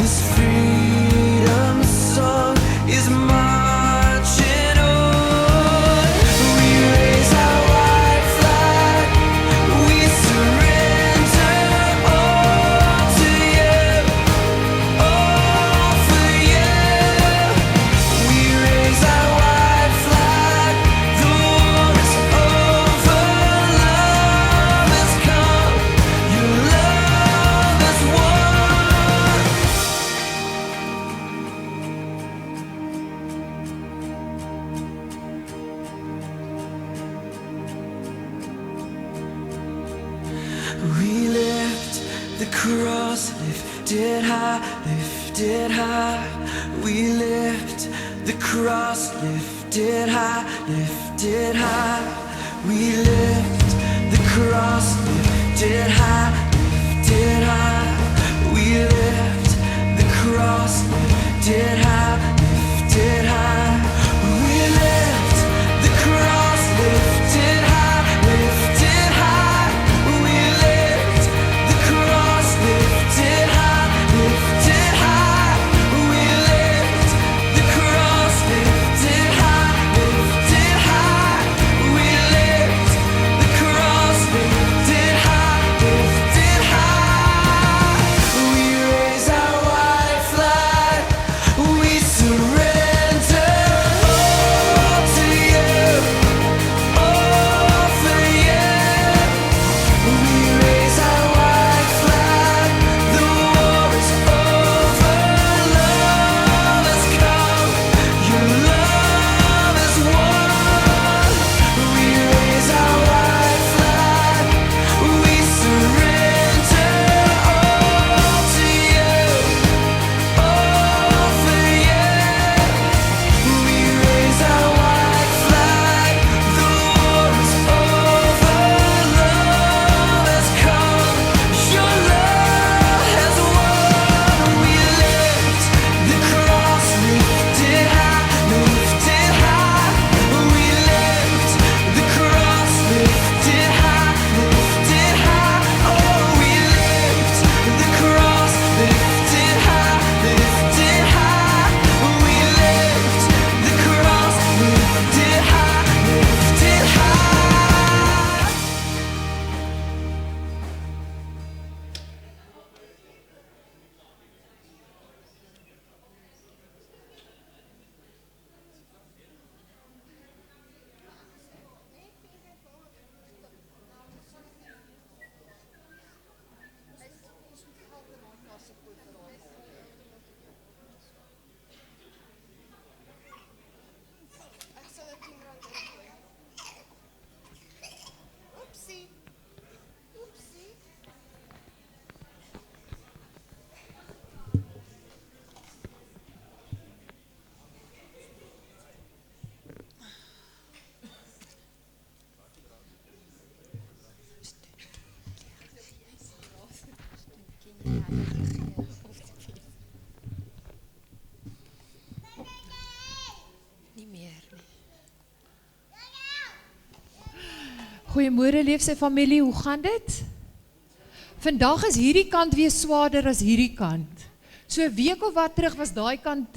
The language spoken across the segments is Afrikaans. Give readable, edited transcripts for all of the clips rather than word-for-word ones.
This freedom song is marching on. We raise our white flag, we surrender all to you, all for you. We raise our white flag, the war is over, love has come, your love has won. We lift the cross, lifted high, lifted high. We lift the cross, lifted high, lifted high. We lift the cross, lifted high, lifted high. We lift the cross, lifted high, lifted high. We lift the cross, lifted high, lifted high. We lift the cross, lifted high, lifted high. We lift the cross, lifted high, lifted high. We lift the cross, lifted high, lifted high. We raise our white flag, we surrender all to you, all for you. We raise our white flag, the war is over, love has come, your love has won. We raise our white flag, we surrender all to you, all for you. We raise our white flag, the war is over, love has come, your love has won. We lift the cross, lifted high, lifted high. We lift the cross, lifted high, lifted high. Oh, we lift the cross, lifted high, lifted high. We lift the cross, lifted high, lifted high. Oepsie. Oepsie. Nie meer nie. Goeiemôre Leefse familie, hoe gaan dit? Vandag is hierdie kant weer swaarder as hierdie kant. So 'n week of wat terug was daai kant,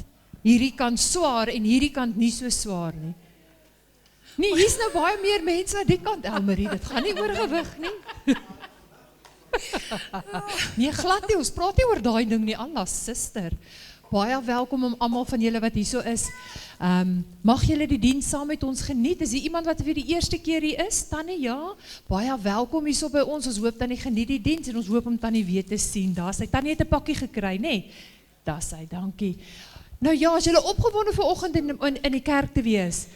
hierdie kant swaar en hierdie kant nie so swaar nie. Nee, hier's nou baie meer mense aan die kant, Elmarie, dit gaan nie oor gewig nie. Nee, glad nie, ons praat nie oor daai ding nie, Allah, sister. Baie welkom om almal van julle wat hierso is. Mag julle die diens saam met ons geniet. Is hier iemand wat vir die eerste keer hier is? Tannie, ja. Baie welkom hierso by ons. Ons hoop Tannie geniet die diens en ons hoop om Tannie weer te sien. Daar sy. Tannie het 'n pakkie gekry, nê? Daar sy, dankie. Nou ja, as julle opgewonde vanoggend in die kerk te wees.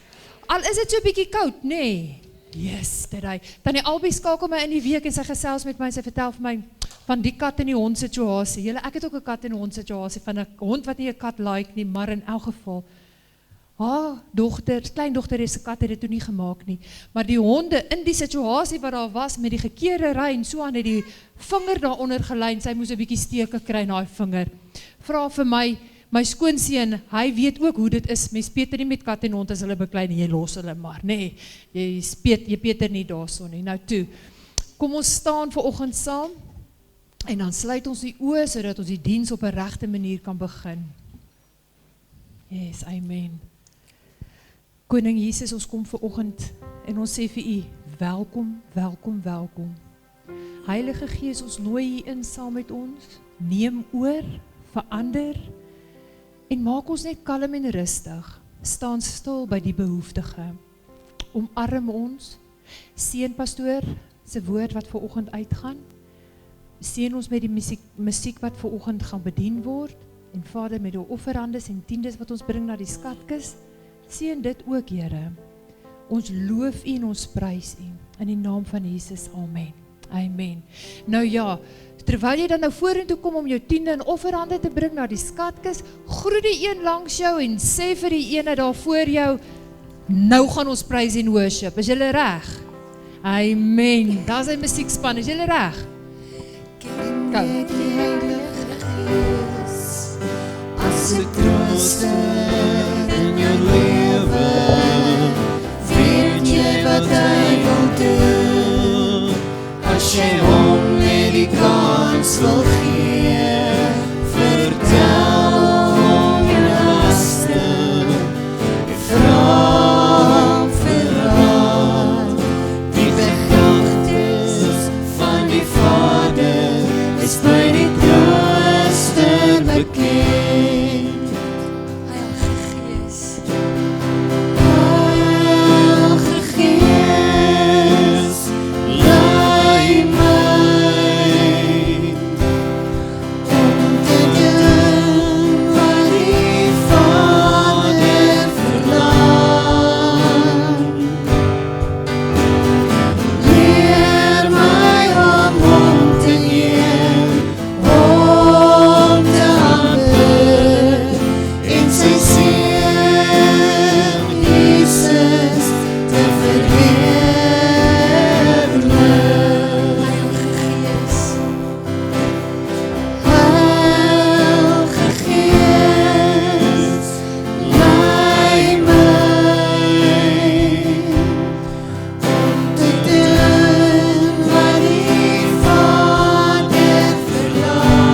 Al is dit so 'n bietjie koud, nê? Yes, dit hy. Tannie Albie skakel my in die week en sy gesels met my, sy vertel vir my van die kat en die hond situasie. Julle, ek het ook 'n kat en 'n hond situasie van 'n hond wat nie 'n kat like nie, maar in elk geval haar dogter, kleindogter se kat het dit toe nie gemaak nie. Maar die honde in die situasie wat daar was met die gekeerde ry en so aan het die vinger daaronder gelyn, sy moes 'n bietjie steke kry in daai vinger. Vra vir my skoonseun, hy weet ook hoe dit is. Mens speet nie met kat en hond as hulle beklei nie, jy los hulle maar, nê. Jy peter nie daarso nie. Nou toe. Kom ons staan vanoggend saam. En dan sluit ons die oë sodat ons die diens op 'n regte manier kan begin. Yes, amen. Koning Jesus, ons kom vanoggend en ons sê vir U, welkom, welkom, welkom. Heilige Gees, ons nooi U in saam met ons. Neem oor, verander en maak ons net kalm en rustig. Staan stil by die behoeftige. Omarm ons. Seën pastoor se woord wat vanoggend uitgaan. Seën ons met die musiek wat vanoggend gaan bedien word. En Vader, met die offerandes en tiendes wat ons bring na die skatkis. Seën dit ook, Here. Ons loof U en ons prys U. In die naam van Jesus, amen. Amen. Nou ja, terwyl jy dan nou vorentoe kom om jou tiende en offerhande te bring na die skatkis, groet die een langs jou en sê vir die ene daar voor jou, nou gaan ons prys en worship. Is julle reg? Amen. Daar is die musiekspan. Is julle reg? Go. Die Heilige Gees, as 'n trooster in jou lewe, weet jy wat hy wil doen, as jy hom net die kans wil gee, vertel hom jou laste, vra vir raad, die gedagtes van die Vader is by die trooster bekend. Heilige Gees, Heilige Gees, lei my om te doen wat die Vader verlang. Leer my om hom te eer, om te aanbid, en sy seun Jesus te verheerlik. Heilige Gees, lei my om te doen wat die Vader verlang.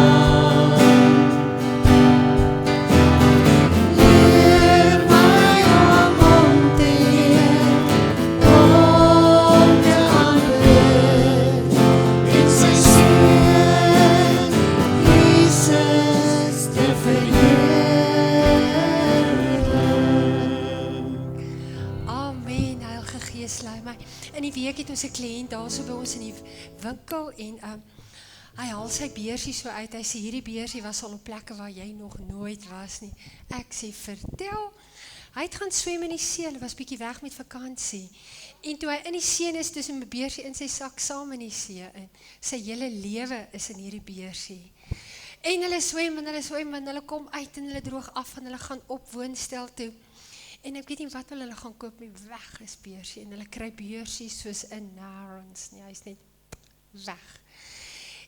Leer my om hom te eer, om te aanbid, en sy seun Jesus te verheerlik. Amen, Heilige Gees, lei my. In die week het ons 'n kliënt daar so by ons in die winkel en hy haal sy beursie so uit. Hy sê hierdie beursie was al op plekke waar jy nog nooit was nie. Ek sê vertel. Hy het gaan swem in die see, hy was bietjie weg met vakansie. En toe hy in die see is, tussen my beursie in sy sak saam in die see in. Sy hele lewe is in hierdie beursie. En hulle swem en hulle kom uit en hulle droog af en hulle gaan op woonstel toe. En ek weet nie wat hulle gaan koop nie, weg is beursie. En hulle kry beursies soos in Narons nie, hy is net weg.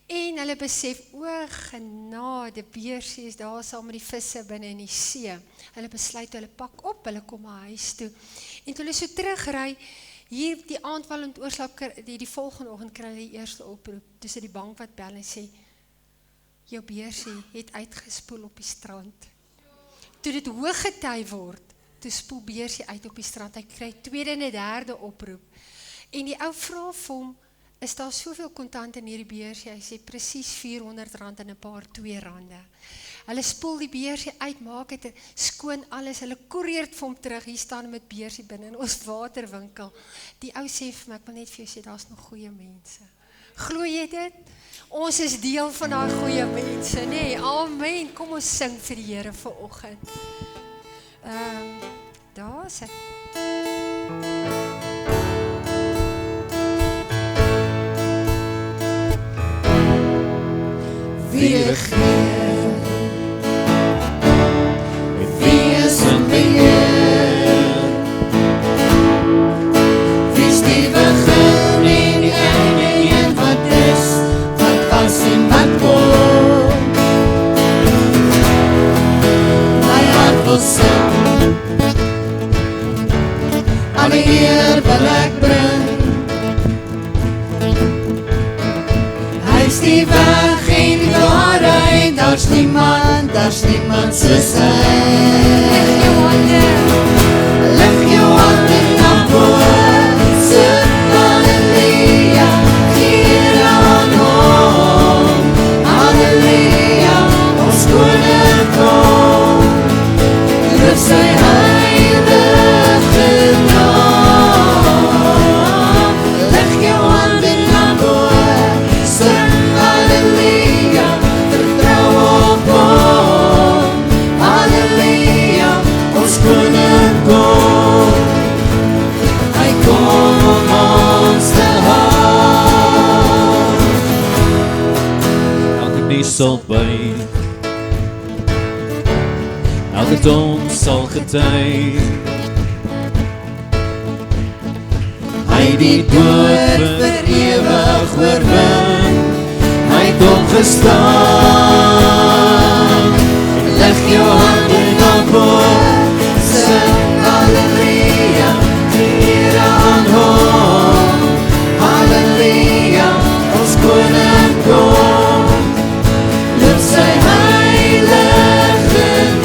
En hulle besef, o genade, beursie is daar saam met die visse binne in die see. Hulle besluit, hulle pak op, hulle kom na huis toe. En toe hulle so terugry, hier die aand wel in het oorslaap, die volgende oggend kry hulle die eerste oproep, tussen die bank wat bel en sê, jou beursie het uitgespoel op die strand. Toe dit hoëgety word, toe spoel beursie uit op die strand, hy kry tweede en derde oproep. En die ou vra vir hom, is daar soveel kontant in hierdie beursie? Hy sê presies R400 en 'n paar R2. Hulle spoel die beursie uit, maak het skoon alles, hulle koereer vir hom terug, hier staan met beursie binne in ons waterwinkel. Die ou sê vir my, ek wil net vir jou sê, daar is nog goeie mense. Glo jy dit? Ons is deel van daai goeie mense, nee, amen. Kom ons sing vir die Here vanoggend. Daar is hy. Wie regeer, wie is in beheer, wie is die begin en die einde, en wat is, wat was en wat kom. My hart wil sing, alle eer wil ek bring, hy is die weg Daar's niemand soos hy. Lig jou hande na bo, sing halleluja, Here aan hom. Halleluja, ons koning kom, loof sy heilige naam. Lig jou hande na bo, sing halleluja, vertrou op hom. Halleluja, ons koning kom, hy kom om ons te haal. Elke knie sal buig, elke tong sal getuig, Hy die dood vir ewig oorwin, hy het opgestaan. Leg jou hande na bo, sing halleluja, Here aan hom. Halleluja, ons koning kom, loof sy heilige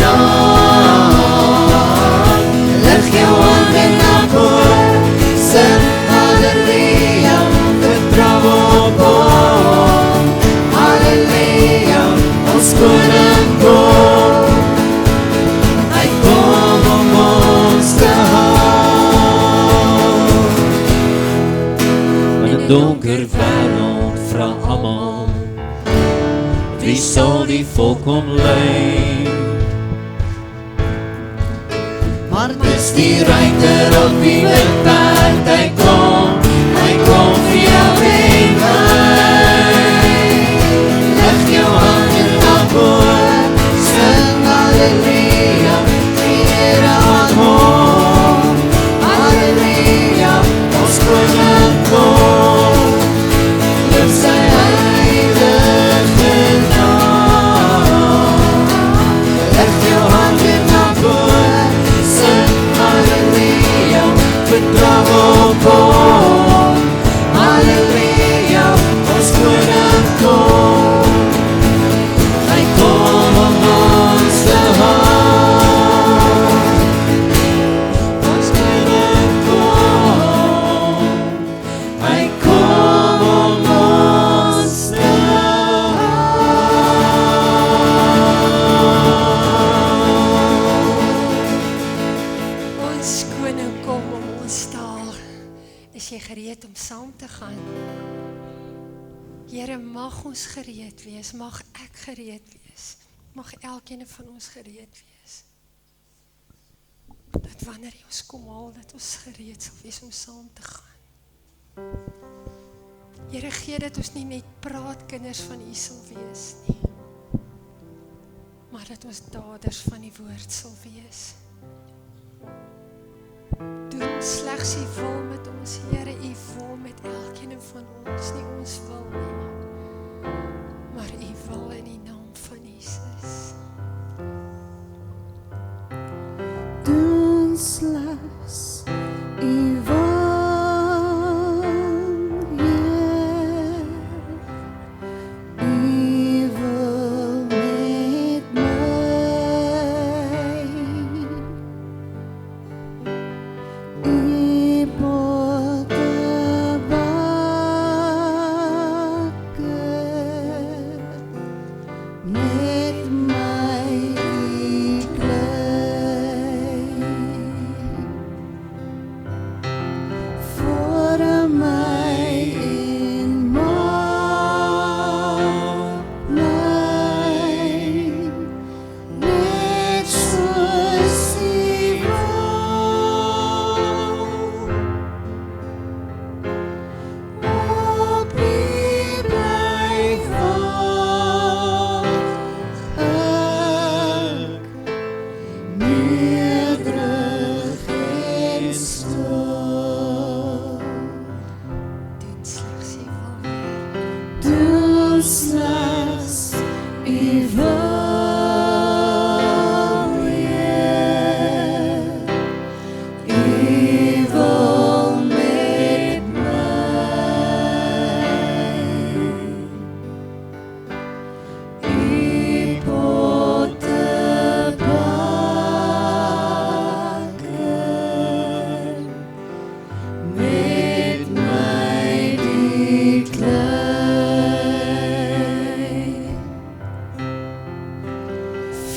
naam. Leg jou hande na bo, sing halleluja, vertrou op hom. Halleluja, ons koning kom, hy kom om ons te haal. in 'n donker wêreld vra almal, wie sal die volk kom lei? Maar dis die ruiter op die wildpad, hy kom vir jou en my. Leg jou hande na bo, sing halleluja, Here aan hom. Halleluja, ons koning kom, loof sy heilige naam. Leg jou hande na bo, sing halleluja, vertrou op hom. Halleluja, ons koning kom, hy kom om ons te haal. Ons koning kom, hy kom om ons te Ons koning kom om ons te haal. Is jy gereed om saam te gaan? Here, mag ons gereed wees, mag ek gereed wees, mag elkeen van ons gereed wees. Dat wanneer hy ons kom haal, dat ons gereed sal wees om saam te gaan. Here, gee dat ons nie net praatkinders van U sal wees nie, maar dat ons daders van die woord sal wees. Doen slegs U wil met ons, Here, U wil met elkeen van ons, nie ons wil nie, maar U wil in die naam van Jesus. Doen slegs U wil, Heer. U wil met my. U potte bakke, met my U klei.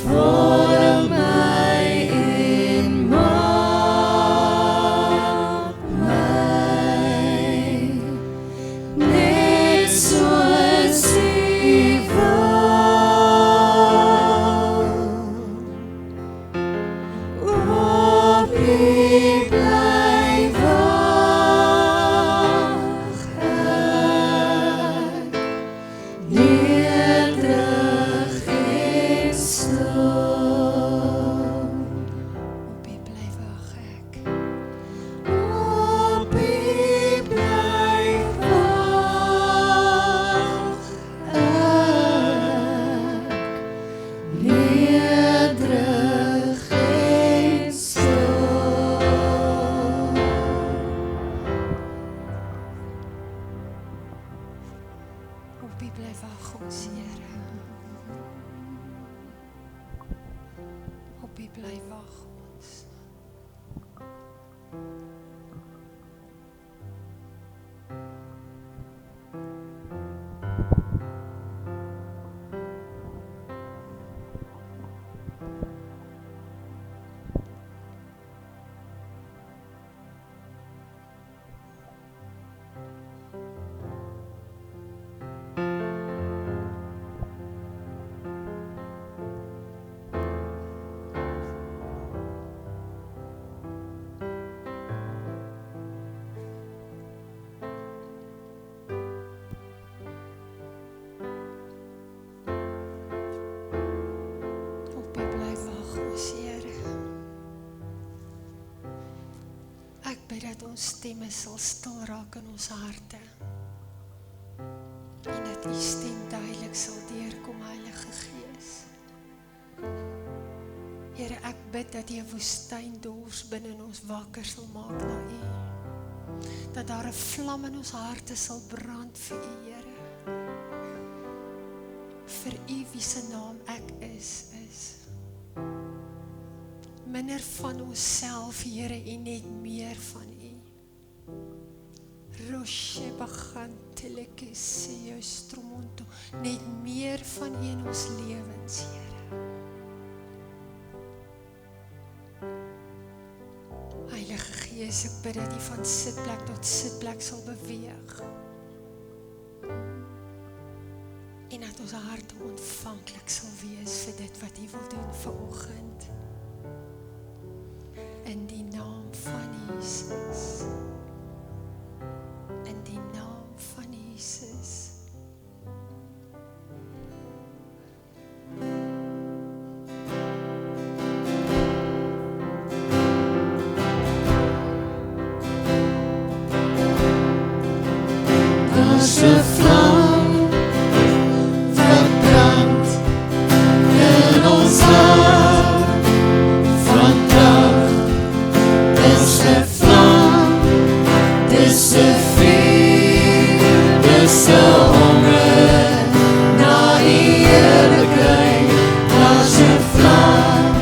Vorm my en maak my net soos U wil. Op U bly wag ek, nederig en stil. Op U bly wag ek. Op U bly wag ek, nederig en stil. Op U bly wag ons Here. Op U bly wag ons. Op U bly wag ons Here. Ek bid dat ons stemme sal stil raak in ons harte. En dat U stem duidelik sal deurkom, Heilige Gees. Here, ek bid dat U 'n woestyndors binne in ons wakker sal maak na U. Dat daar 'n vlam in ons harte sal brand vir U, Here. Vir U wie se naam ek is. Minder van onsself, Here, en net meer van U. Roshe baganteleke seo stromonto. Net meer van U in ons lewens, Here. Heilige Gees, ek bid dat U van sitplek tot sitplek sal beweeg. En dat ons harte ontvanklik sal wees vir dit wat U wil doen vanoggend. In die naam van Jesus. In die naam van Jesus. Daar's 'n vlam wat brand in ons hart van krag. Dis 'n vlam, dis 'n vuur, dis 'n honger na U heerlikheid. Daar's 'n vlam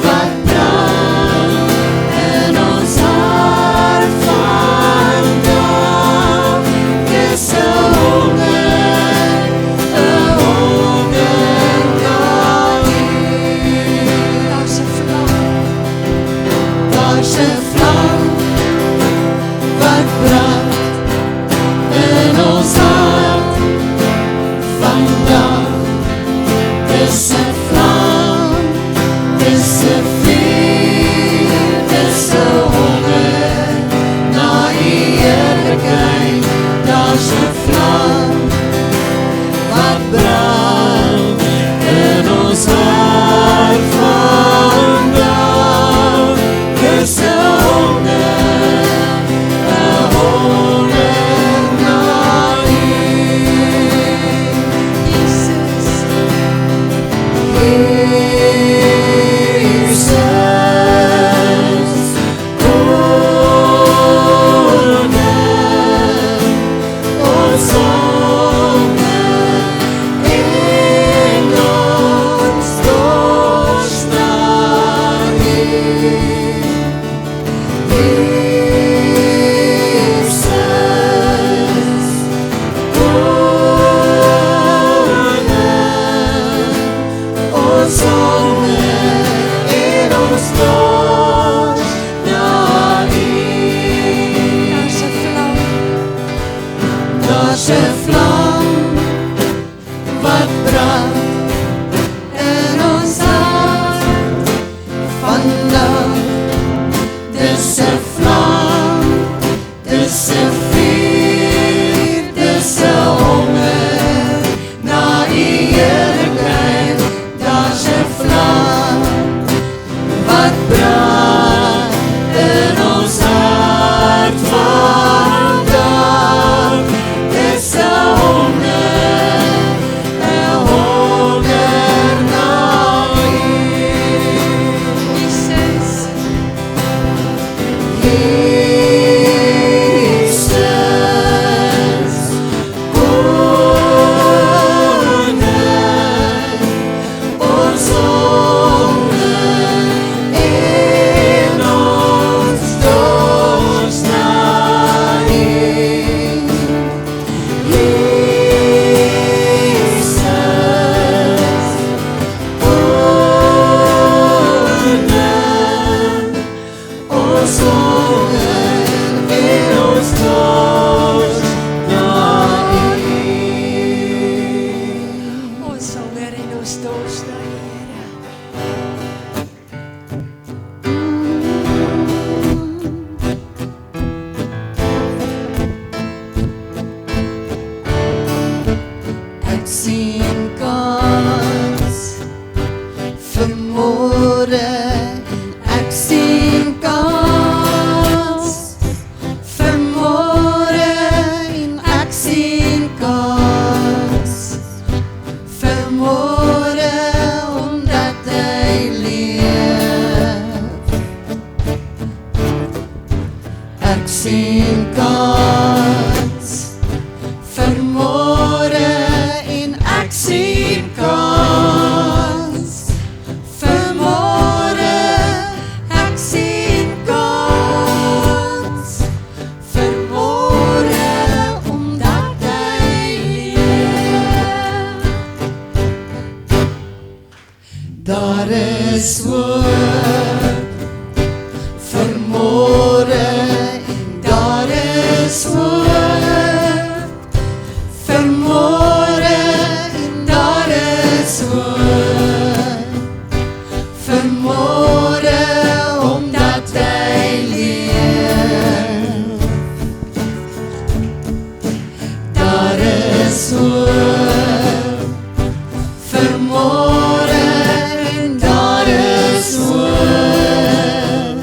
wat brand in ons hart van krag. Dis 'n honger na U. Daar's 'n vlam. Daar's 'n vlam wat brand in ons hart vandag. Dis 'n vlam, dis 'n vuur, dis 'n honger na U heerlikheid. Daar's 'n vlam wat brand in ons hart vandag. Dis 'n honger na U. Jesus, Jesus, ons honger en ons dorst na U. Jesus, ons ons honger en ons dors na U. Daar's 'n vlam, Daar's 'n vlam wat brand in ons hart vandag. Dis 'n vlam, dis 'n vuur, dis 'n honger na U heerlikheid. Daar's 'n vlam wat brand in ons hart vandag. Dis 'n honger na U. Jesus. Jesus, koning, ons honger en ons dors na U. Jesus, koning, ons honger en ons dors na U. Ons honger en ons dors na U, Here. Ek sien kans vir môre. Ek sien kans vir môre en ek sien kans vir môre omdat hy leef. Ek sien kans vir môre en ek sien kans vir môre. Ek sien kans vir môre omdat hy leef. Daar is hoop vir môre en daar is hoop vir môre en daar is hoop vir môre omdat hy leef. Daar is hoop vir môre en daar is hoop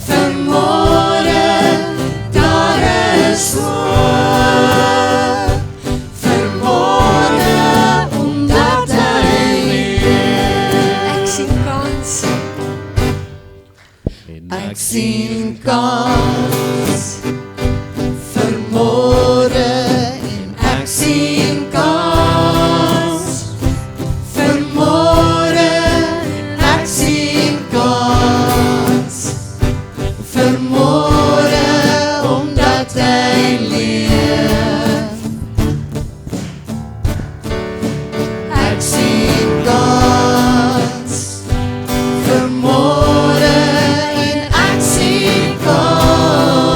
vir môre. Daar is hoop vir môre omdat hy leef. Ek sien kans. Ek sien kans vir môre en ek sien kans vir môre en ek sien kans vir môre omdat hy leef. Ek sien kans vir môre en ek sien kans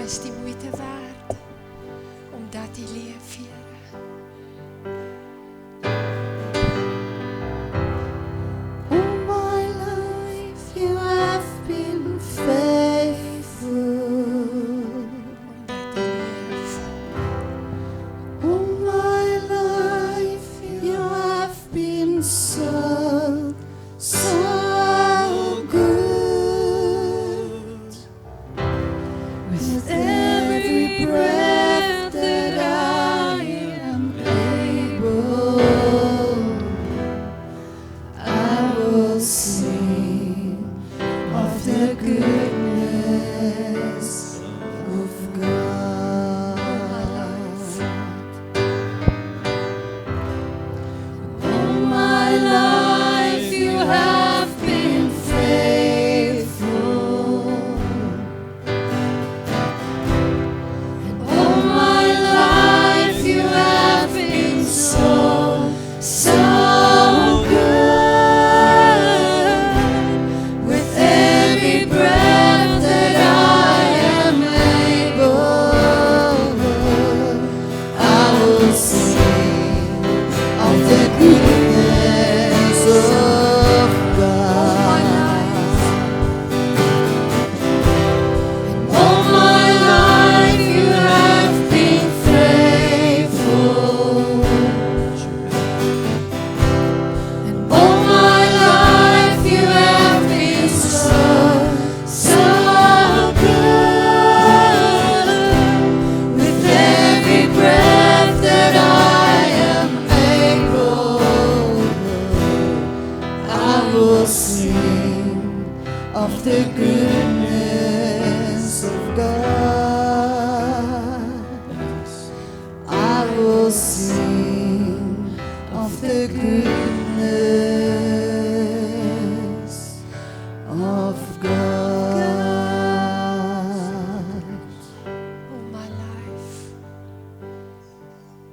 is die moeite werd, omdat U leef, Here. All my life you have been faithful. Omdat U leef. All my life you have been so good. With every breath that I am able, I will sing of the goodness of God. All my life you have been faithful. And all my life you have been so good. With every breath that I am able, I will sing of the goodness of God. All my life you have been faithful. And all my life you have been so good. With every breath that I am able, I will sing of the goodness of God. I will sing of the goodness of God. All my life.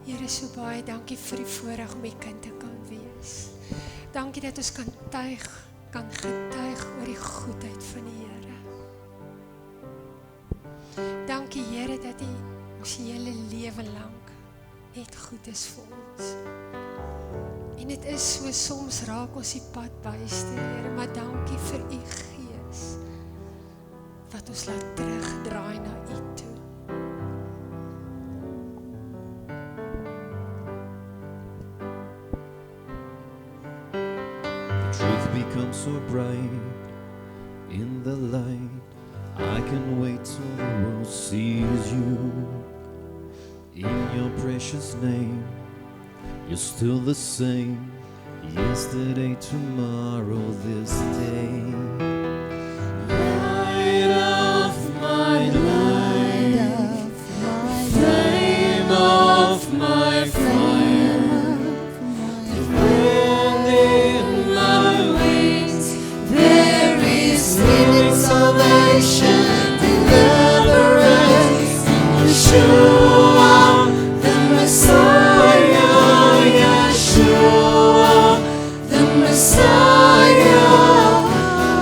Here so baie dankie vir die voorreg om U kind te kan wees. Dankie dat ons kan getuig oor die goedheid van die Here. Dankie Here dat U ons hele lewe lank net goed is vir ons. En dit is so, soms raak ons die pad byste, Here, maar dankie vir U Gees wat ons laat terugdraai na U toe. The truth becomes so bright in the light. I can wait till the world sees you. In your precious name, you're still the same. Yesterday, tomorrow, this day. Light of my life, flame of my fire, wind in my wings. There is healing, salvation, deliverance. Yeshua, the Messiah. Yeshua, the Messiah.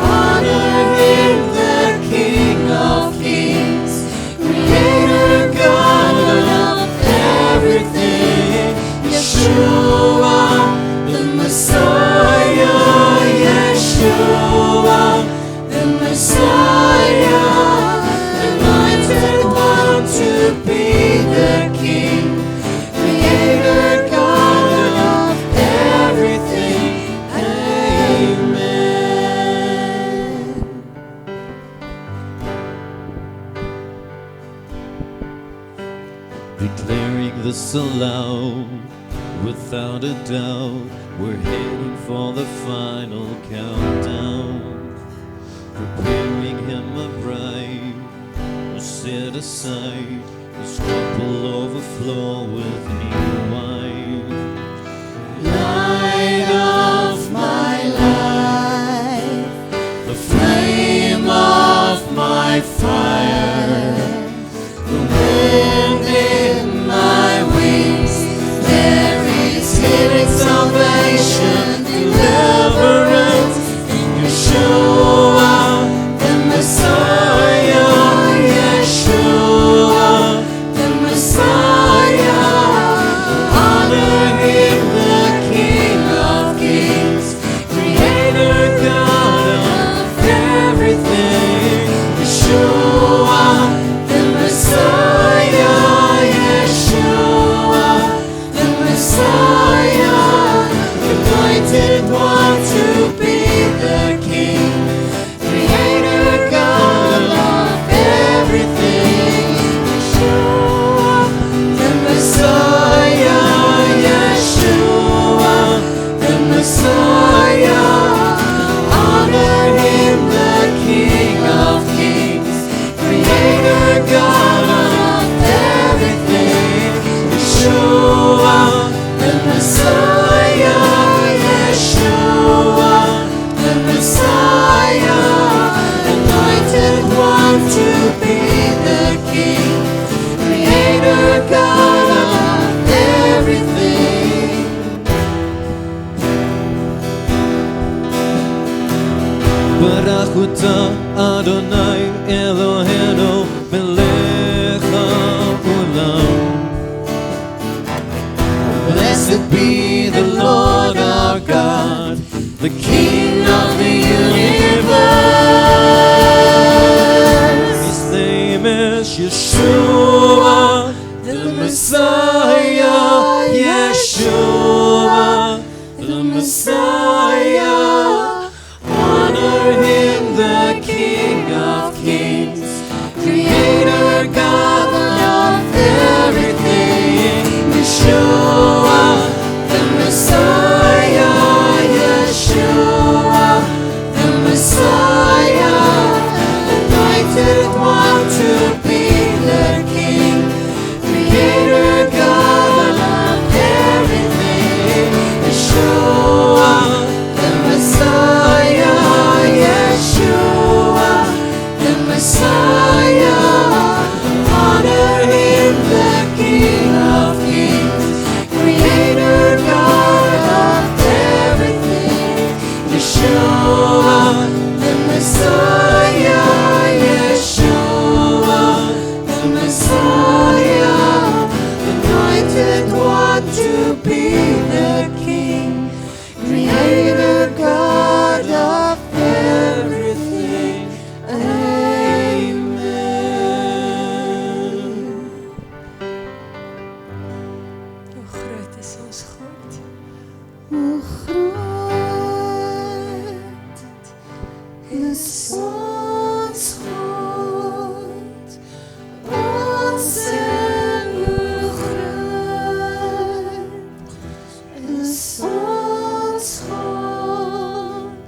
Honor Him, the King of Kings, Creator, God of everything. Yeshua, the Messiah. Yeshua, the Messiah, anointed one to be the King, Creator, God of everything. Amen. Declaring this aloud, without a doubt, we're heading for the final countdown. Preparing Him a bride, who set aside His cup will overflow with new wine. Light of my life, the flame of my fire, the wind in my wings. There is healing, salvation, deliverance in Yeshua, the Messiah. Yeshua, God of everything. Barach אותה אדוני אלוהינו מלך העולם. Blessed be the Lord our God, the King of the universe. His name is Yeshua, the Messiah, Yeshua, the Messiah. Honor him, the King of kings, Creator God of everything. Yeshua, the Messiah, Yeshua, the Messiah, anointed one to be the King, Creator God of everything. Yeshua, the Messiah, Yeshua, the Messiah. Honor him, the King of kings, Creator God of everything. Yeshua, the Messiah, Yeshua, the Messiah, anointed one to be the King, Creator God of everything. Amen. Hoe groot is ons God? Hoe groot is ons God, ons en hoe groot is ons God,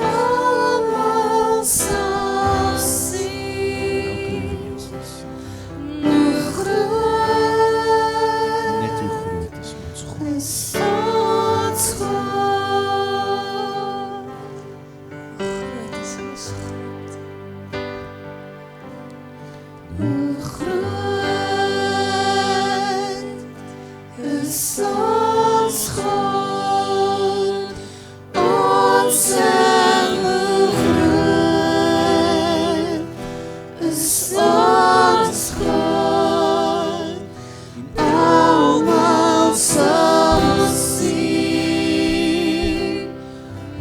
almal sal sien. Hoe groot Net hoe groot is ons God. is ons God. Groot is ons God. Hoe groot is ons God, ons en hoe groot is ons God, almal sal sien.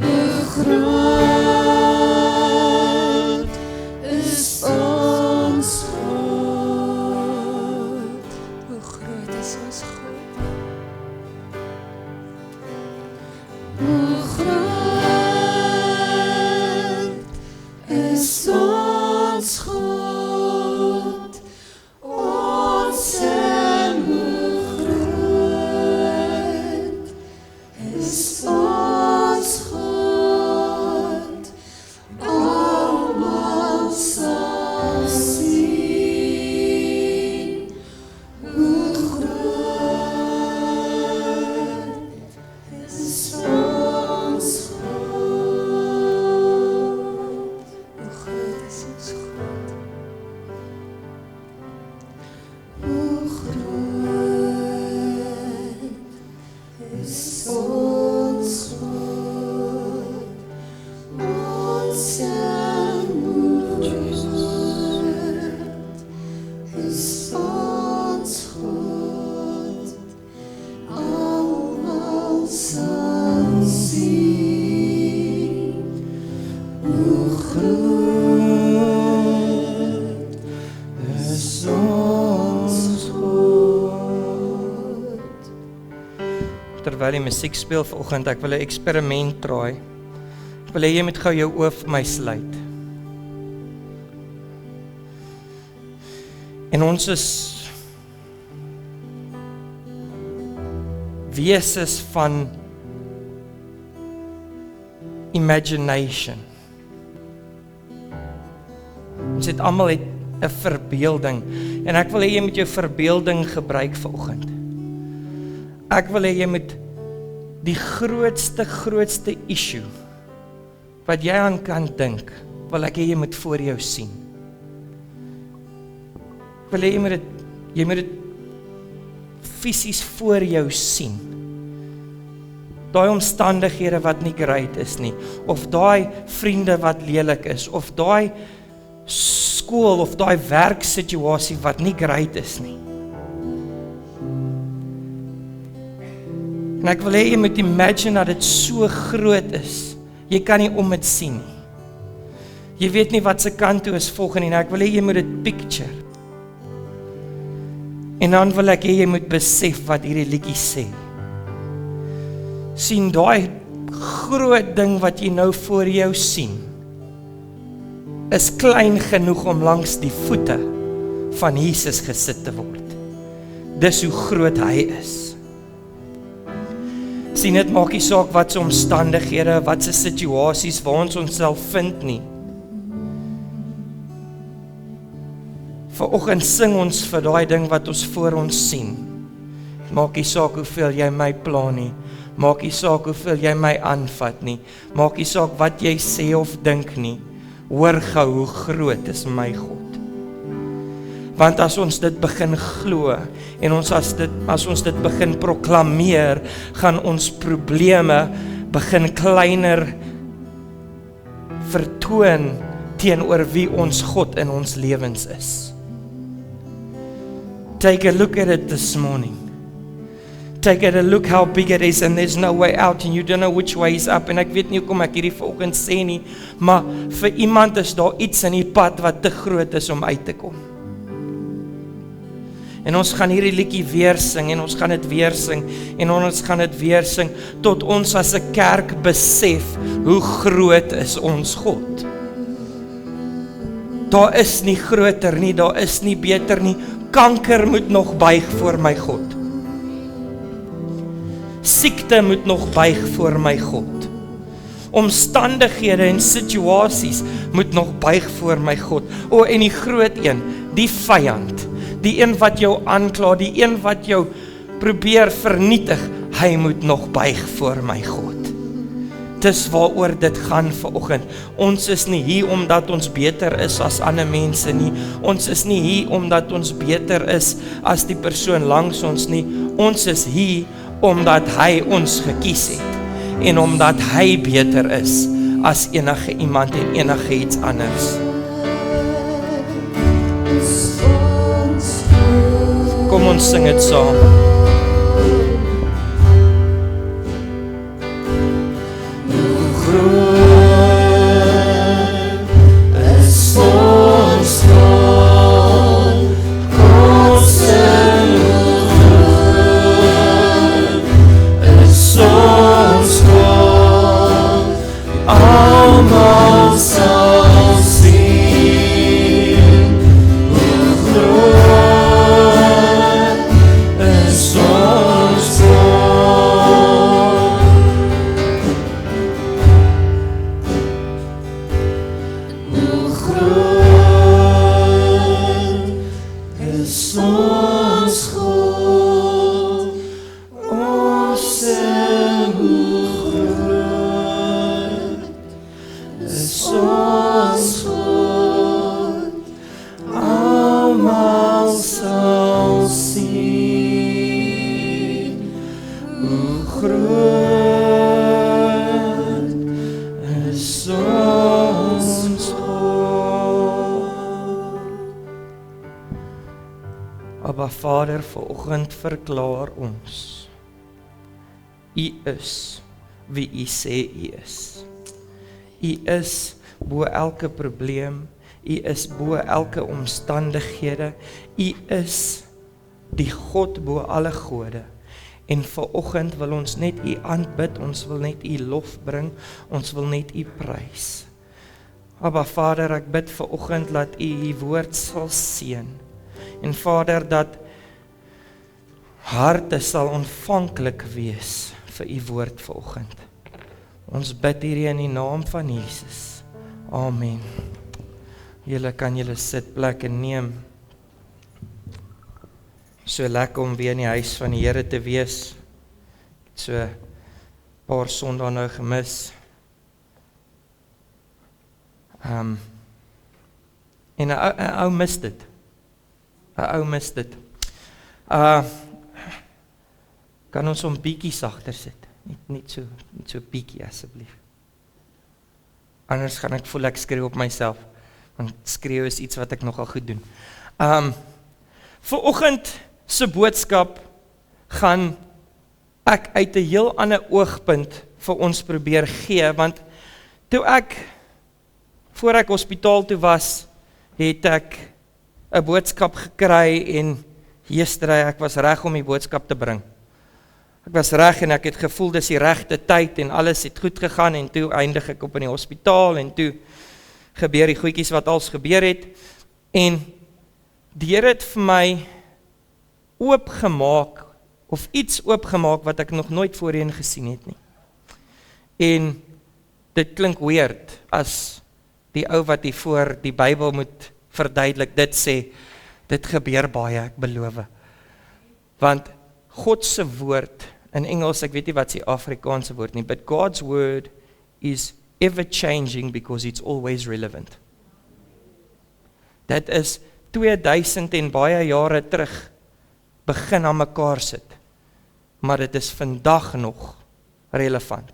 Hoe groot is ons God. Hoe groot is ons God? Hoe groot is ons God, ons en hoe groot is ons God, almal sal sien. Hoe groot is ons God. Hoe groot is ons God? Hoe groot is ons God, ons en hoe groot is ons God, almal sal sien. Hoe groot is ons God. Terwyl die musiek speel vanoggend, ek wil 'n eksperiment draai. Ek wil hê jy moet gou jou oë vir my sluit. En ons is wesens van imagination. Ons het almal 'n verbeelding en ek wil hê jy moet jou verbeelding gebruik vanoggend. Ek wil hê jy moet die grootste issue wat jy aan kan dink, wil ek hê jy moet voor jou sien. Ek wil hê jy moet dit fisies voor jou sien. Daai omstandighede wat nie great is nie, of daai vriende wat lelik is, of daai skool of daai werksituasie wat nie great is nie. En ek wil hê jy moet imagine dat dit so groot is. Jy kan nie om dit sien nie. Jy weet nie wat se kant toe is volgende nie. Ek wil hê jy moet dit picture. En dan wil ek hê jy moet besef wat hierdie liedjie sê. Sien daai groot ding wat jy nou voor jou sien, is klein genoeg om langs die voete van Jesus gesit te word. Dis hoe groot hy is. Sien, dit maak nie saak wat se omstandighede, wat se situasies waar ons onsself vind nie. Vanoggend sing ons vir daai ding wat ons voor ons sien. Maak nie saak hoeveel jy my pla nie. Maak nie saak hoeveel jy my aanvat nie. Maak nie saak wat jy sê of dink nie. Hoor gou hoe groot is my God. Want as ons dit begin glo en as ons dit begin proklameer, gaan ons probleme begin kleiner vertoon teenoor wie ons God in ons lewens is. Take a look at it this morning. Take a look how big it is and there's no way out and you don't know which way is up. En ek weet nie hoekom ek hierdie vanoggend sê nie, maar vir iemand is daar iets in die pad wat te groot is om uit te kom. En ons gaan hierdie liedjie weer sing en ons gaan dit weer sing en ons gaan dit weer sing tot ons as 'n kerk besef hoe groot is ons God. Daar is nie groter nie, daar is nie beter nie. Kanker moet nog buig voor my God. Siekte moet nog buig voor my God. Omstandighede en situasies moet nog buig voor my God. O, en die groot een, die vyand, die een wat jou aankla, die een wat jou probeer vernietig, hy moet nog buig voor my God. Dis waaroor dit gaan vanoggend. Ons is nie hier omdat ons beter is as ander mense nie. Ons is nie hier omdat ons beter is as die persoon langs ons nie. Ons is hier omdat hy ons gekies het en omdat hy beter is as enige iemand en enige iets anders. Kom ons sing dit saam. Abba Vader, vanoggend verklaar ons, U is wie U sê U is. U is bo elke probleem, U is bo elke omstandighede, U is die God bo alle gode. En vanoggend wil ons net U aanbid, ons wil net U lof bring, ons wil net U prys. Abba Vader, ek bid vanoggend dat U U woord sal seën. En Vader, dat harte sal ontvanklik wees vir U woord vanoggend. Ons bid hierdie in die naam van Jesus. Amen. Julle kan julle sitplekke neem. So lekker om weer in die huis van die Here te wees. So 'n paar Sondae nou gemis. En 'n ou mis dit. 'n ou mis dit. Kan ons hom bietjie sagter sit? Niet so bietjie asseblief. Anders gaan ek voel ek skreeu op myself, want skreeu is iets wat ek nogal goed doen. Vanoggend se boodskap gaan ek uit 'n heel ander oogpunt vir ons probeer gee, want toe voor ek hospitaal toe was, het ek 'n boodskap gekry en yesterday, ek was reg om die boodskap te bring. Ek was reg en ek het gevoel dis die regte tyd en alles het goed gegaan en toe eindig ek op in die hospitaal en toe gebeur die goedjies wat als gebeur het en die Here het vir my oopgemaak of iets oopgemaak wat ek nog nooit voorheen gesien het nie. En dit klink weird as die ou wat hier voor die Bybel moet verduidelik, dit sê, dit gebeur baie, ek beloof. Want God se woord, in Engels, ek weet nie wat die Afrikaanse woord nie, but God's word is ever changing because it's always relevant. Dit is 2000 en baie jare terug begin aan mekaar sit, maar dit is vandag nog relevant.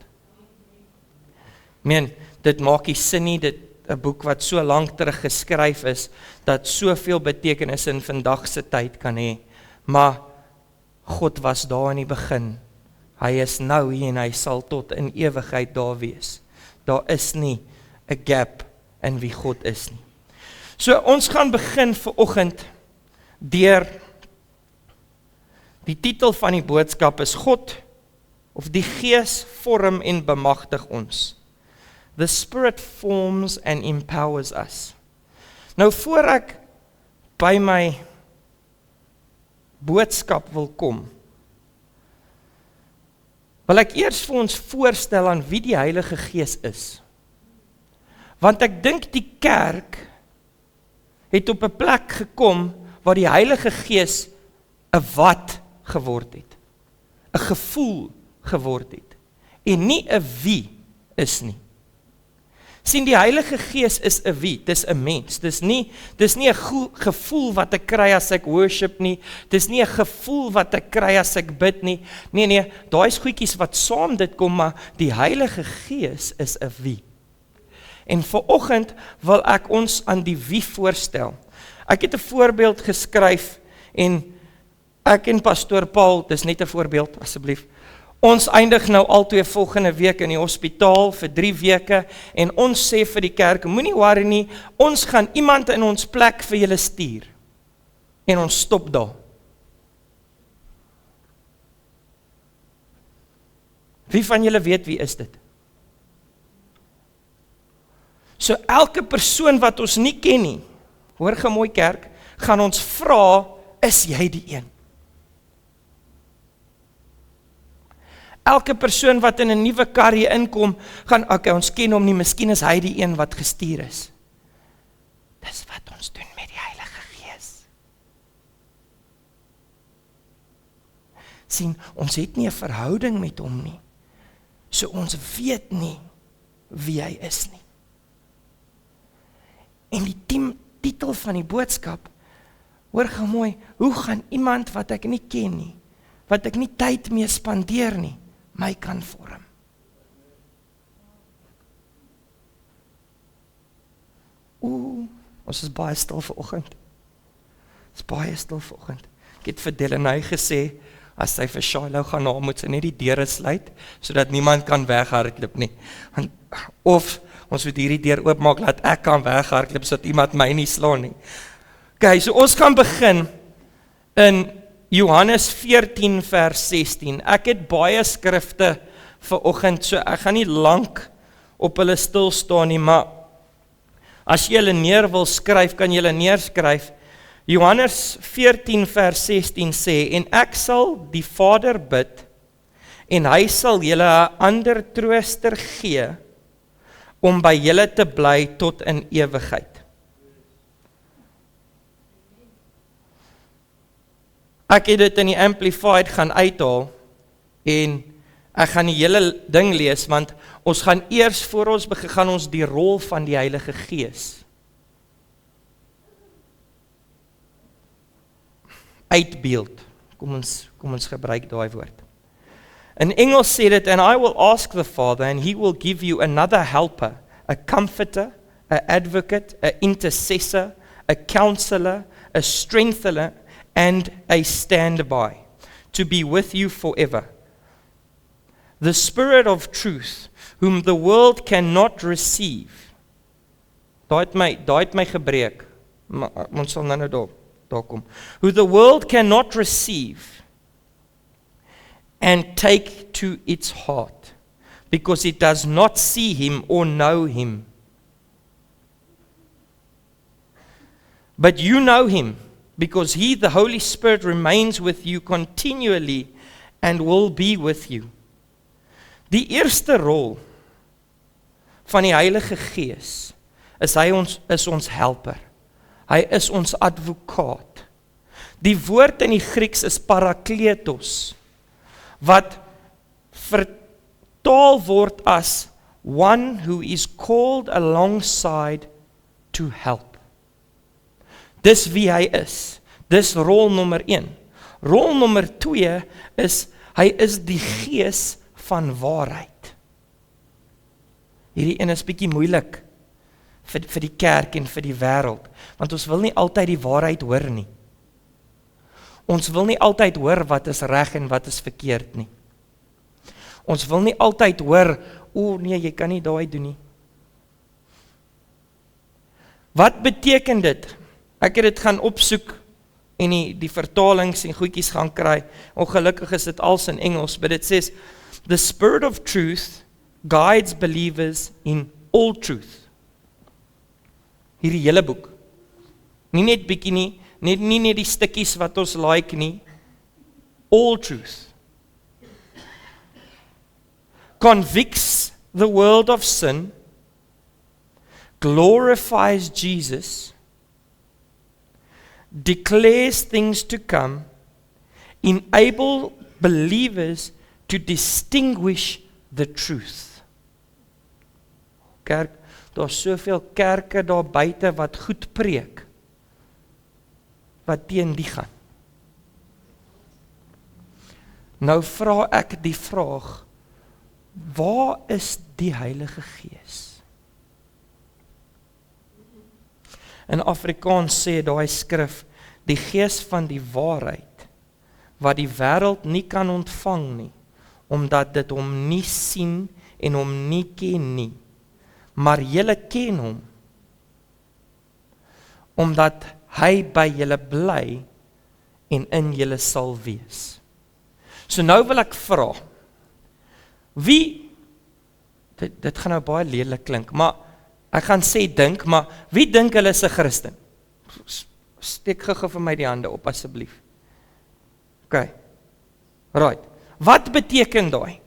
Dit maak nie sin nie, dit 'n boek wat so lank terug geskryf is, dat soveel betekenis in vandag se tyd kan hê, maar God was daar in die begin, hy is nou hier en hy sal tot in ewigheid daar wees. Daar is nie 'n gap in wie God is nie. So ons gaan begin vanoggend deur die titel van die boodskap is God of die Gees vorm en bemagtig ons. The Spirit forms and empowers us. Nou voor ek by my boodskap wil kom, wil ek eers vir ons voorstel aan wie die Heilige Gees is. Want ek dink die kerk het op 'n plek gekom waar die Heilige Gees 'n wat geword het, 'n gevoel geword het, en nie 'n wie is nie. Sien, die Heilige Gees is 'n wie, dis 'n mens, dis nie 'n gevoel wat ek kry as ek worship nie, dis nie 'n gevoel wat ek kry as ek bid nie, nee, daai is goedjies wat saam dit kom, maar die Heilige Gees is 'n wie. En vanoggend wil ek ons aan die wie voorstel. Ek het 'n voorbeeld geskryf, en ek en pastoor Paul, dis net 'n voorbeeld, asseblief, ons eindig nou altyd volgende week in die hospitaal vir 3 weke, en ons sê vir die kerk, moenie worry nie, ons gaan iemand in ons plek vir julle stuur, en ons stop daar. Wie van julle weet wie is dit? So elke persoon wat ons nie ken nie, hoor gemooi kerk, gaan ons vra, is jy die een? Elke persoon wat in 'n nuwe kar hier inkom, gaan, ons ken hom nie, miskien is hy die een wat gestuur is. Dis wat ons doen met die Heilige Gees. Sien, ons het nie 'n verhouding met hom nie, so ons weet nie wie hy is nie. En die titel van die boodskap, hoor gou mooi, hoe gaan iemand wat ek nie ken nie, wat ek nie tyd mee spandeer nie, my kan vorm? Ons is baie stil vanoggend. Ons is baie stil vanoggend. Ek het vir Delaney gesê, as sy vir Shiloh gaan na, moet sy net die deure sluit, sodat niemand kan weghardloop nie. Of ons moet hierdie deur oopmaak, laat ek kan weghardloop, sodat iemand my nie slaan nie. Okay, so ons gaan begin in Johannes 14 vers 16. Ek het baie skrifte vanoggend, so ek gaan nie lank op hulle stil staan nie, maar as jy hulle neer wil skryf, kan jy hulle neerskryf. Johannes 14 vers 16 sê, en ek sal die Vader bid, en hy sal julle 'n ander trooster gee, om by julle te bly tot in ewigheid. Ek het dit in die Amplified gaan uithaal, en ek gaan die hele ding lees, want ons gaan eers, voor ons begin, gaan ons die rol van die Heilige Gees uitbeeld. Kom ons gebruik daai woord. In Engels sê dit, and I will ask the Father, and he will give you another helper, a comforter, an advocate, an intercessor, a counselor, a strengthener, and a standby, to be with you forever. The Spirit of truth, whom the world cannot receive. Daai het my gebreek. Ons sal nou daar kom. Who the world cannot receive and take to its heart, because it does not see him or know him. But you know him, because he, the Holy Spirit, remains with you continually and will be with you. Die eerste rol van die Heilige Gees is hy is ons helper. Hy is ons advokaat. Die woord in die Grieks is parakletos, wat vertaal word as one who is called alongside to help. Dis wie hy is. Dis rol nommer 1. Rol nommer 2 is, hy is die Gees van waarheid. Hierdie een is bietjie moeilik vir die kerk en vir die wêreld, want ons wil nie altyd die waarheid hoor nie. Ons wil nie altyd hoor wat is reg en wat is verkeerd nie. Ons wil nie altyd hoor, nee, jy kan nie daai doen nie. Wat beteken dit? Ek het dit gaan opsoek en die vertalings en goedjies gaan kry. Ongelukkig is dit als in Engels, but it says, the Spirit of truth guides believers in all truth. Hierdie hele boek. Nie net bietjie nie, nie net die stukkies wat ons like nie. All truth. Convicts the world of sin, glorifies Jesus, declares things to come, enable believers to distinguish the truth. Kerk, daar's soveel kerke daar buite wat goed preek, wat teen die gaan. Nou vra ek die vraag, waar is die Heilige Gees? In Afrikaans sê daai skrif, die Gees van die waarheid, wat die wêreld nie kan ontvang nie, omdat dit hom nie sien en hom nie ken nie, maar julle ken hom, omdat hy by julle bly en in julle sal wees. So nou wil ek vra, wie, dit gaan nou baie lelik klink, maar ek gaan sê dink, maar wie dink hulle is 'n Christen? Steek gou vir my die hande op asseblief. OK. Right. Wat beteken daai?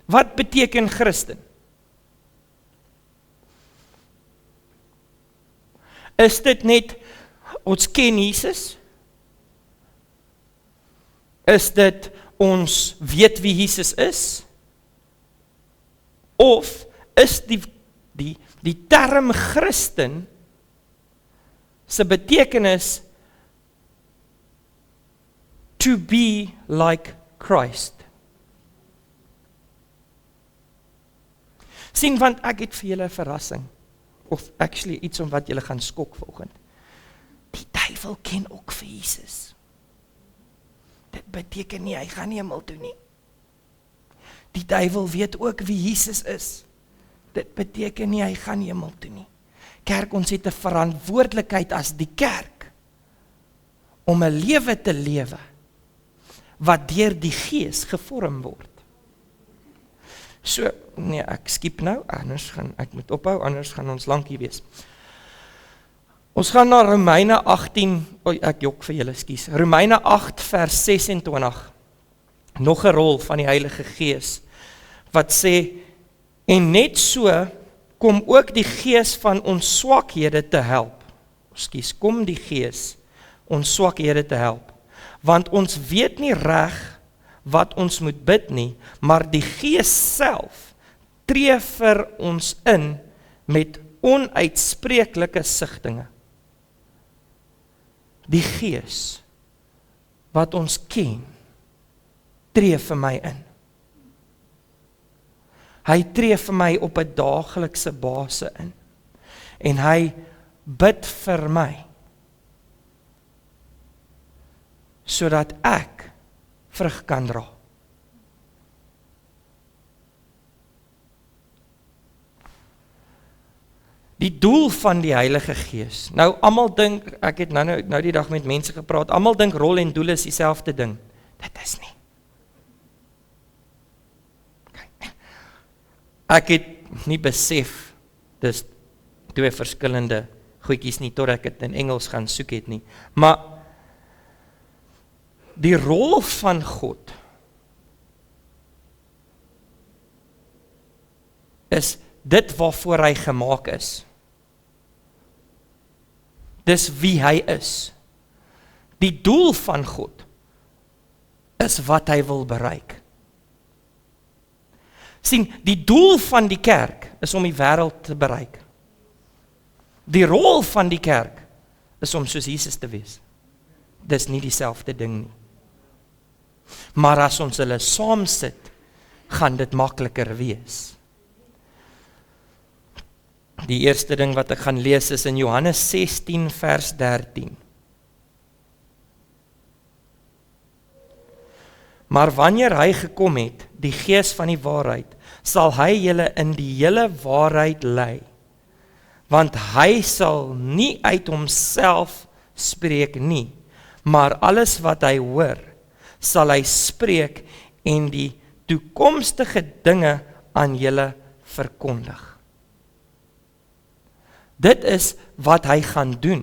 Wat beteken Christen? Is dit net, ons ken Jesus? Is dit, ons weet wie Jesus is? Of is die term Christen se betekenis to be like Christ? Sien, want ek het vir julle 'n verrassing, of actually iets om wat julle gaan skok vanoggend. Die duiwel ken ook vir Jesus. Dit beteken nie, hy gaan nie hemel toe nie. Die duiwel weet ook wie Jesus is. Dit beteken nie, hy gaan nie hemel toe nie. Kerk, ons het 'n verantwoordelikheid as die kerk, om 'n lewe te lewe, wat deur die Gees gevorm word. So, nee, ek skiep nou, ek moet ophou, anders gaan ons lankie wees. Ons gaan na Romeine 18, ek jok vir julle, skus. Romeine 8 vers 26, nog 'n rol van die Heilige Gees, wat sê, en net so, kom ook die Gees van ons swakhede te help. Skus, kom die Gees ons swakhede te help. Want ons weet nie reg wat ons moet bid nie, maar die Gees self tree vir ons in met onuitspreeklike sigtinge. Die Gees wat ons ken, tree vir my in. Hy tree vir my op 'n daaglikse basis in. En hy bid vir my, sodat ek vrug kan dra. Die doel van die Heilige Gees. Nou, almal dink, ek het nou die dag met mense gepraat, almal dink rol en doel is dieselfde ding. Dit is nie. Ek het nie besef, dis twee verskillende goedjies nie, tot ek het in Engels gaan soek het nie. Maar, die rol van God, is dit waarvoor hy gemaak is. Dis wie hy is. Die doel van God is wat hy wil bereik. Sien, die doel van die kerk is om die wêreld te bereik. Die rol van die kerk is om soos Jesus te wees. Dis nie dieselfde ding nie. Maar as ons hulle saam sit, gaan dit makliker wees. Die eerste ding wat ek gaan lees is in Johannes 16 vers 13. Maar wanneer hy gekom het, die Gees van die waarheid, sal hy julle in die hele waarheid lei. Want hy sal nie uit homself spreek nie, maar alles wat hy hoor, sal hy spreek en die toekomstige dinge aan julle verkondig. Dit is wat hy gaan doen.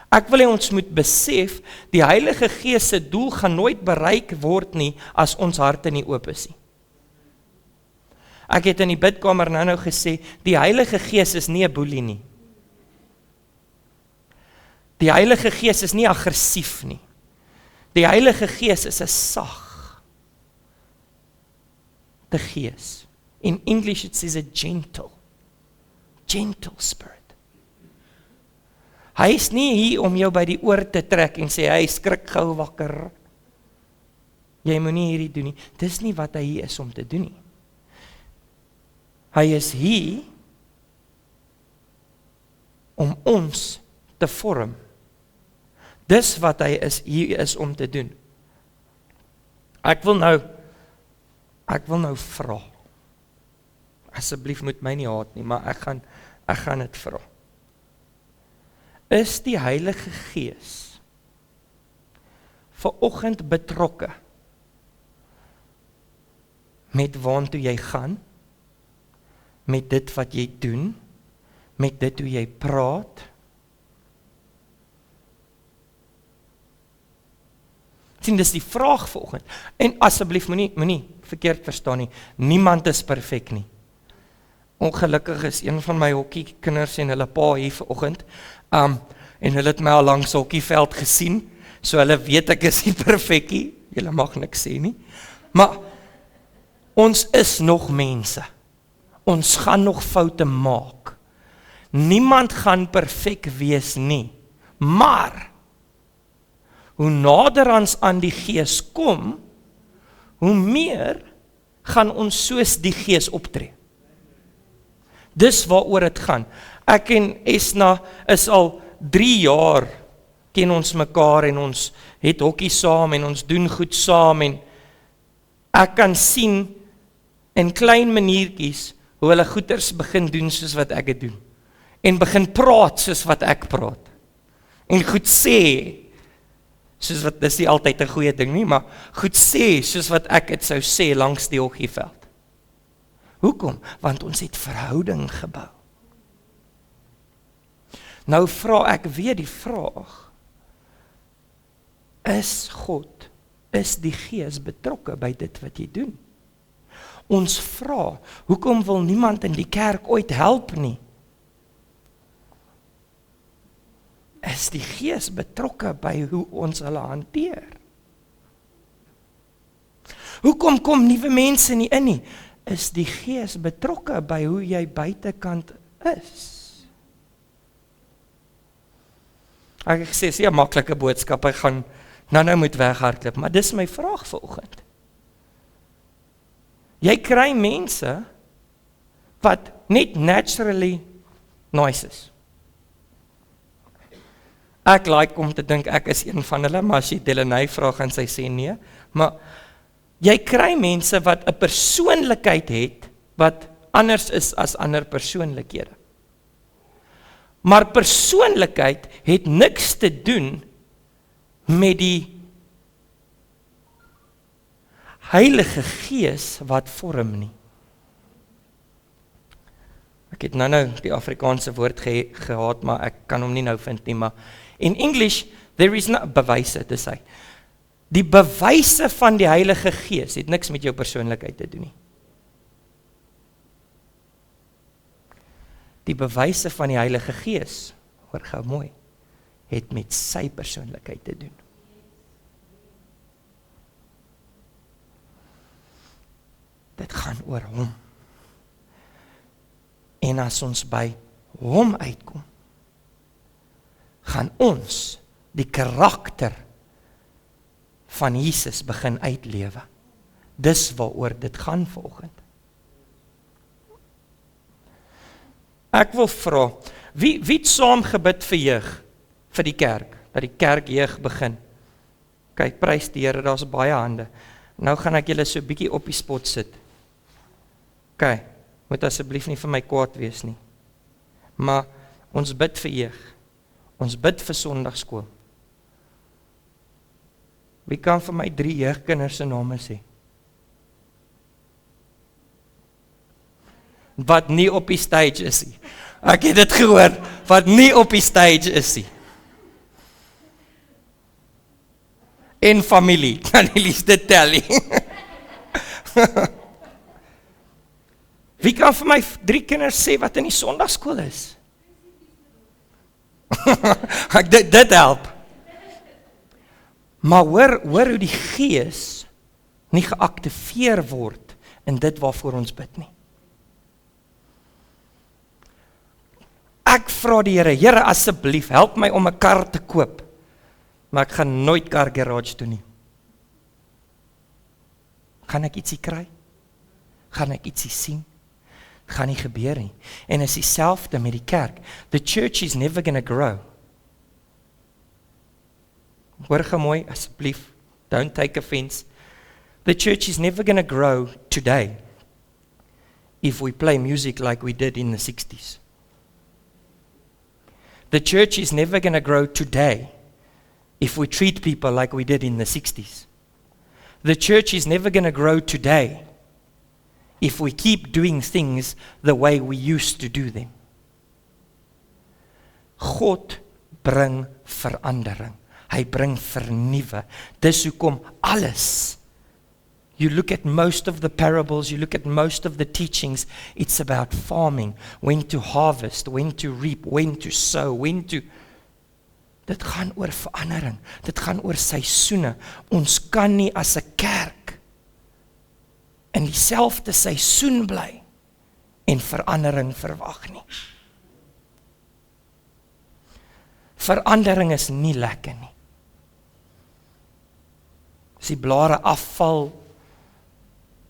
Ek wil hê ons moet besef, die Heilige Gees se doel gaan nooit bereik word nie, as ons harte nie oop is nie. Ek het in die bidkamer nou gesê, die Heilige Gees is nie 'n boelie nie. Die Heilige Gees is nie aggressief nie. Die Heilige Gees is 'n sag te gees. In English it says a gentle spirit. Hy is nie hier om jou by die oor te trek en sê, hy skrik gou wakker. Jy moet nie hierdie doen nie. Dis nie wat hy hier is om te doen nie. Hy is hier om ons te vorm. Dis wat hy hier is om te doen. Ek wil nou vra. Asseblief moet my nie haat nie, maar ek gaan dit vra. Is die Heilige Gees vanoggend betrokke met waartoe jy gaan, met dit wat jy doen, met dit hoe jy praat? Sien, dis die vraag vanoggend. En asseblief moenie verkeerd verstaan nie. Niemand is perfek nie. Ongelukkig is een van my hokkiekinders en hulle pa hier vanoggend, en hulle het my al langs hokkieveld gesien, so hulle weet ek is nie perfek nie, julle mag niks sê nie, maar ons is nog mense, ons gaan nog foute maak, niemand gaan perfek wees nie, maar, hoe nader ons aan die Gees kom, hoe meer gaan ons soos die Gees optree. Dis waaroor het gaan. Ek en Esna is al 3 jaar, ken ons mekaar en ons het hokkie saam en ons doen goed saam en ek kan sien in klein maniertjies hoe hulle goeders begin doen soos wat ek het doen. En begin praat soos wat ek praat. En goed sê, soos wat, dis nie altyd 'n goeie ding nie, maar goed sê soos wat ek het sou sê langs die hokkieveld. Hoekom? Want ons het verhouding gebou. Nou vra ek weer die vraag, is die Gees betrokke by dit wat jy doen? Ons vra, hoekom wil niemand in die kerk ooit help nie? Is die Gees betrokke by hoe ons hulle hanteer? Hoekom kom nuwe mense nie in nie? Is die Gees betrokke by hoe jy buitekant is? Ek sê, 'n maklike boodskap, ek gaan nou moet weghardloop, maar dis my vraag vanoggend. Jy kry mense wat net naturally nice is. Ek like om te dink ek is een van hulle, maar as jy Delaney vra gaan sy sê nee, maar jy kry mense wat 'n persoonlikheid het wat anders is as ander persoonlikhede. Maar persoonlikheid het niks te doen met die Heilige Gees wat vorm nie. Ek het nou die Afrikaanse woord gehad, maar ek kan hom nie nou vind nie, maar in English, there is no bewyse, dis hy. Die bewyse van die Heilige Gees het niks met jou persoonlikheid te doen nie. Die bewyse van die Heilige Gees, hoor gou mooi, het met sy persoonlikheid te doen. Dit gaan oor hom. En as ons by hom uitkom, gaan ons die karakter van Jesus begin uitlewe. Dis waaroor dit gaan vanoggend. Ek wil vra, wie het saam gebid vir jeug, vir die kerk, dat die kerk jeug begin? Kyk, prys die Here, daar's baie hande. Nou gaan ek julle so 'n bietjie op die spot sit. Kyk, moet asseblief nie vir my kwaad wees nie. Maar ons bid vir jeug. Ons bid vir Sondagskool. Wie kan vir my 3 jeugkinders se name sê? Wat nie op die stage is nie. Ek het dit gehoor, wat nie op die stage is nie. En familie, kan jy dit tel nie? Wie kan vir my 3 kinders sê wat in die Sondagskool is? dit help. Maar hoor hoe die Gees nie geaktiveer word in dit waarvoor ons bid nie. Ek vra die Here, Here asseblief, help my om 'n kar te koop. Maar ek gaan nooit kar garage toe nie. Gaan ek ietsie kry? Gaan ek ietsie sien? Gaan nie gebeur nie. En is dieselfde met die kerk. The church is never going to grow. Hoor gou mooi, asseblief, don't take offense. The church is never going to grow today if we play music like we did in the 60s. The church is never going to grow today if we treat people like we did in the 60s. The church is never going to grow today if we keep doing things the way we used to do them. God bring verandering. Hy bring vernuwe. Dis hoekom alles. You look at most of the parables, you look at most of the teachings, it's about farming, when to harvest, when to reap, when to sow, when to... Dit gaan oor verandering. Dit gaan oor seisoene. Ons kan nie as 'n kerk in dieselfde seisoen bly en verandering verwag nie. Verandering is nie lekker nie. As die blare afval,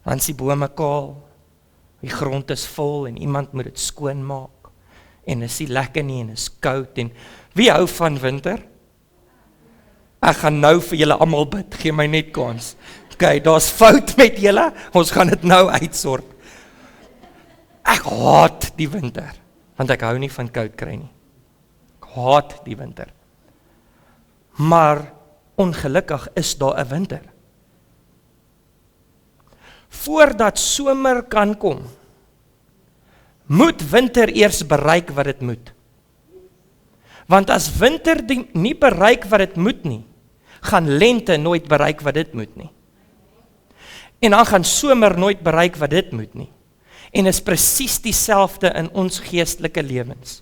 dan is die bome kaal, die grond is vol en iemand moet dit skoon maak. En is nie lekker nie en is koud en wie hou van winter? Ek gaan nou vir julle almal bid, gee my net kans. Okay, daar's fout met julle, ons gaan dit nou uitsort. Ek haat die winter, want ek hou nie van koud kry nie. Ek haat die winter. Maar ongelukkig is daar 'n winter. Voordat somer kan kom, moet winter eers bereik wat dit moet. Want as winter nie bereik wat dit moet nie, gaan lente nooit bereik wat dit moet nie. En dan gaan somer nooit bereik wat dit moet nie. En is presies dieselfde in ons geestelike lewens.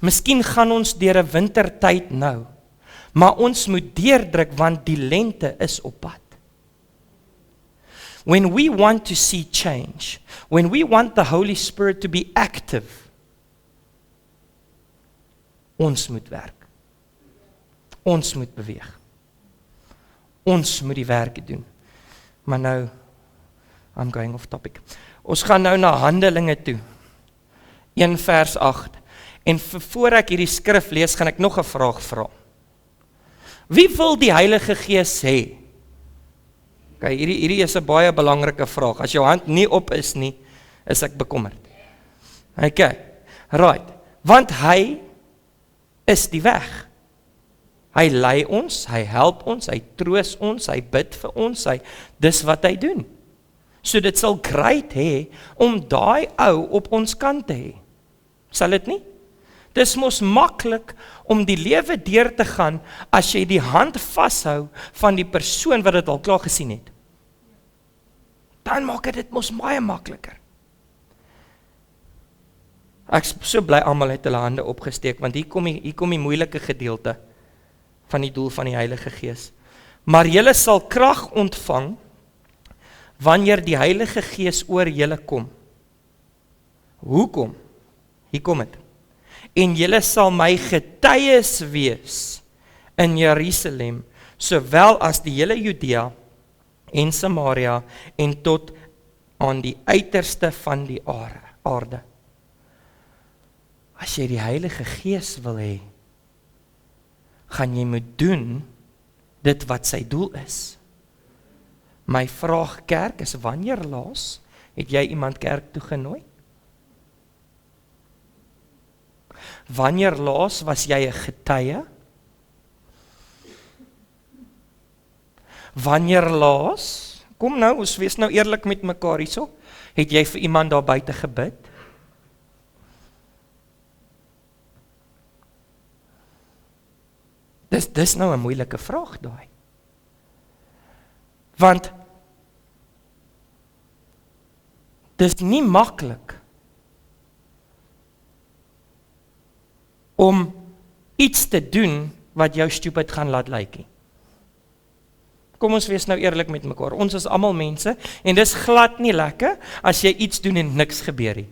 Miskien gaan ons deur 'n wintertyd nou, maar ons moet deurdruk want die lente is op pad. When we want to see change, when we want the Holy Spirit to be active, ons moet werk. Ons moet beweeg. Ons moet die werk doen. Maar nou, I'm going off topic. Ons gaan nou na Handelinge toe. 1 vers 8. En voor ek hierdie skrif lees, gaan ek nog 'n vraag vra. Wie wil die Heilige Gees hê? Okay, hierdie is 'n baie belangrike vraag. As jou hand nie op is nie, is ek bekommerd. Okay, right. Want hy is die weg. Hy lei ons, hy help ons, hy troos ons, hy bid vir ons, dis wat hy doen. So dit sal great hê om daai ou op ons kant te hê. Sal dit nie? Dis mos maklik om die lewe deur te gaan as jy die hand vashou van die persoon wat dit al klaar gesien het. Dan maak dit mos baie makliker. Ek is so bly almal het hulle hande opgesteek, want hier kom die moeilike gedeelte van die doel van die Heilige Gees. Maar julle sal krag ontvang wanneer die Heilige Gees oor julle kom. Hoekom? Hier kom dit. En julle sal my getuies wees in Jerusalem, sowel as die hele Judea en Samaria en tot aan die uiterste van die aarde. As jy die Heilige Gees wil hê, gaan jy moet doen dit wat sy doel is. My vraag kerk is, wanneer laas het jy iemand kerk toe genooi? Wanneer laas was jy 'n getuie? Wanneer laas, kom nou, ons wees nou eerlik met mekaar hierso, het jy vir iemand daar buite gebid? Dis nou 'n moeilike vraag daai. Want dis nie maklik om iets te doen wat jou stupid gaan laat lyk nie. Kom ons wees nou eerlik met mekaar. Ons is almal mense en dis glad nie lekker as jy iets doen en niks gebeur nie.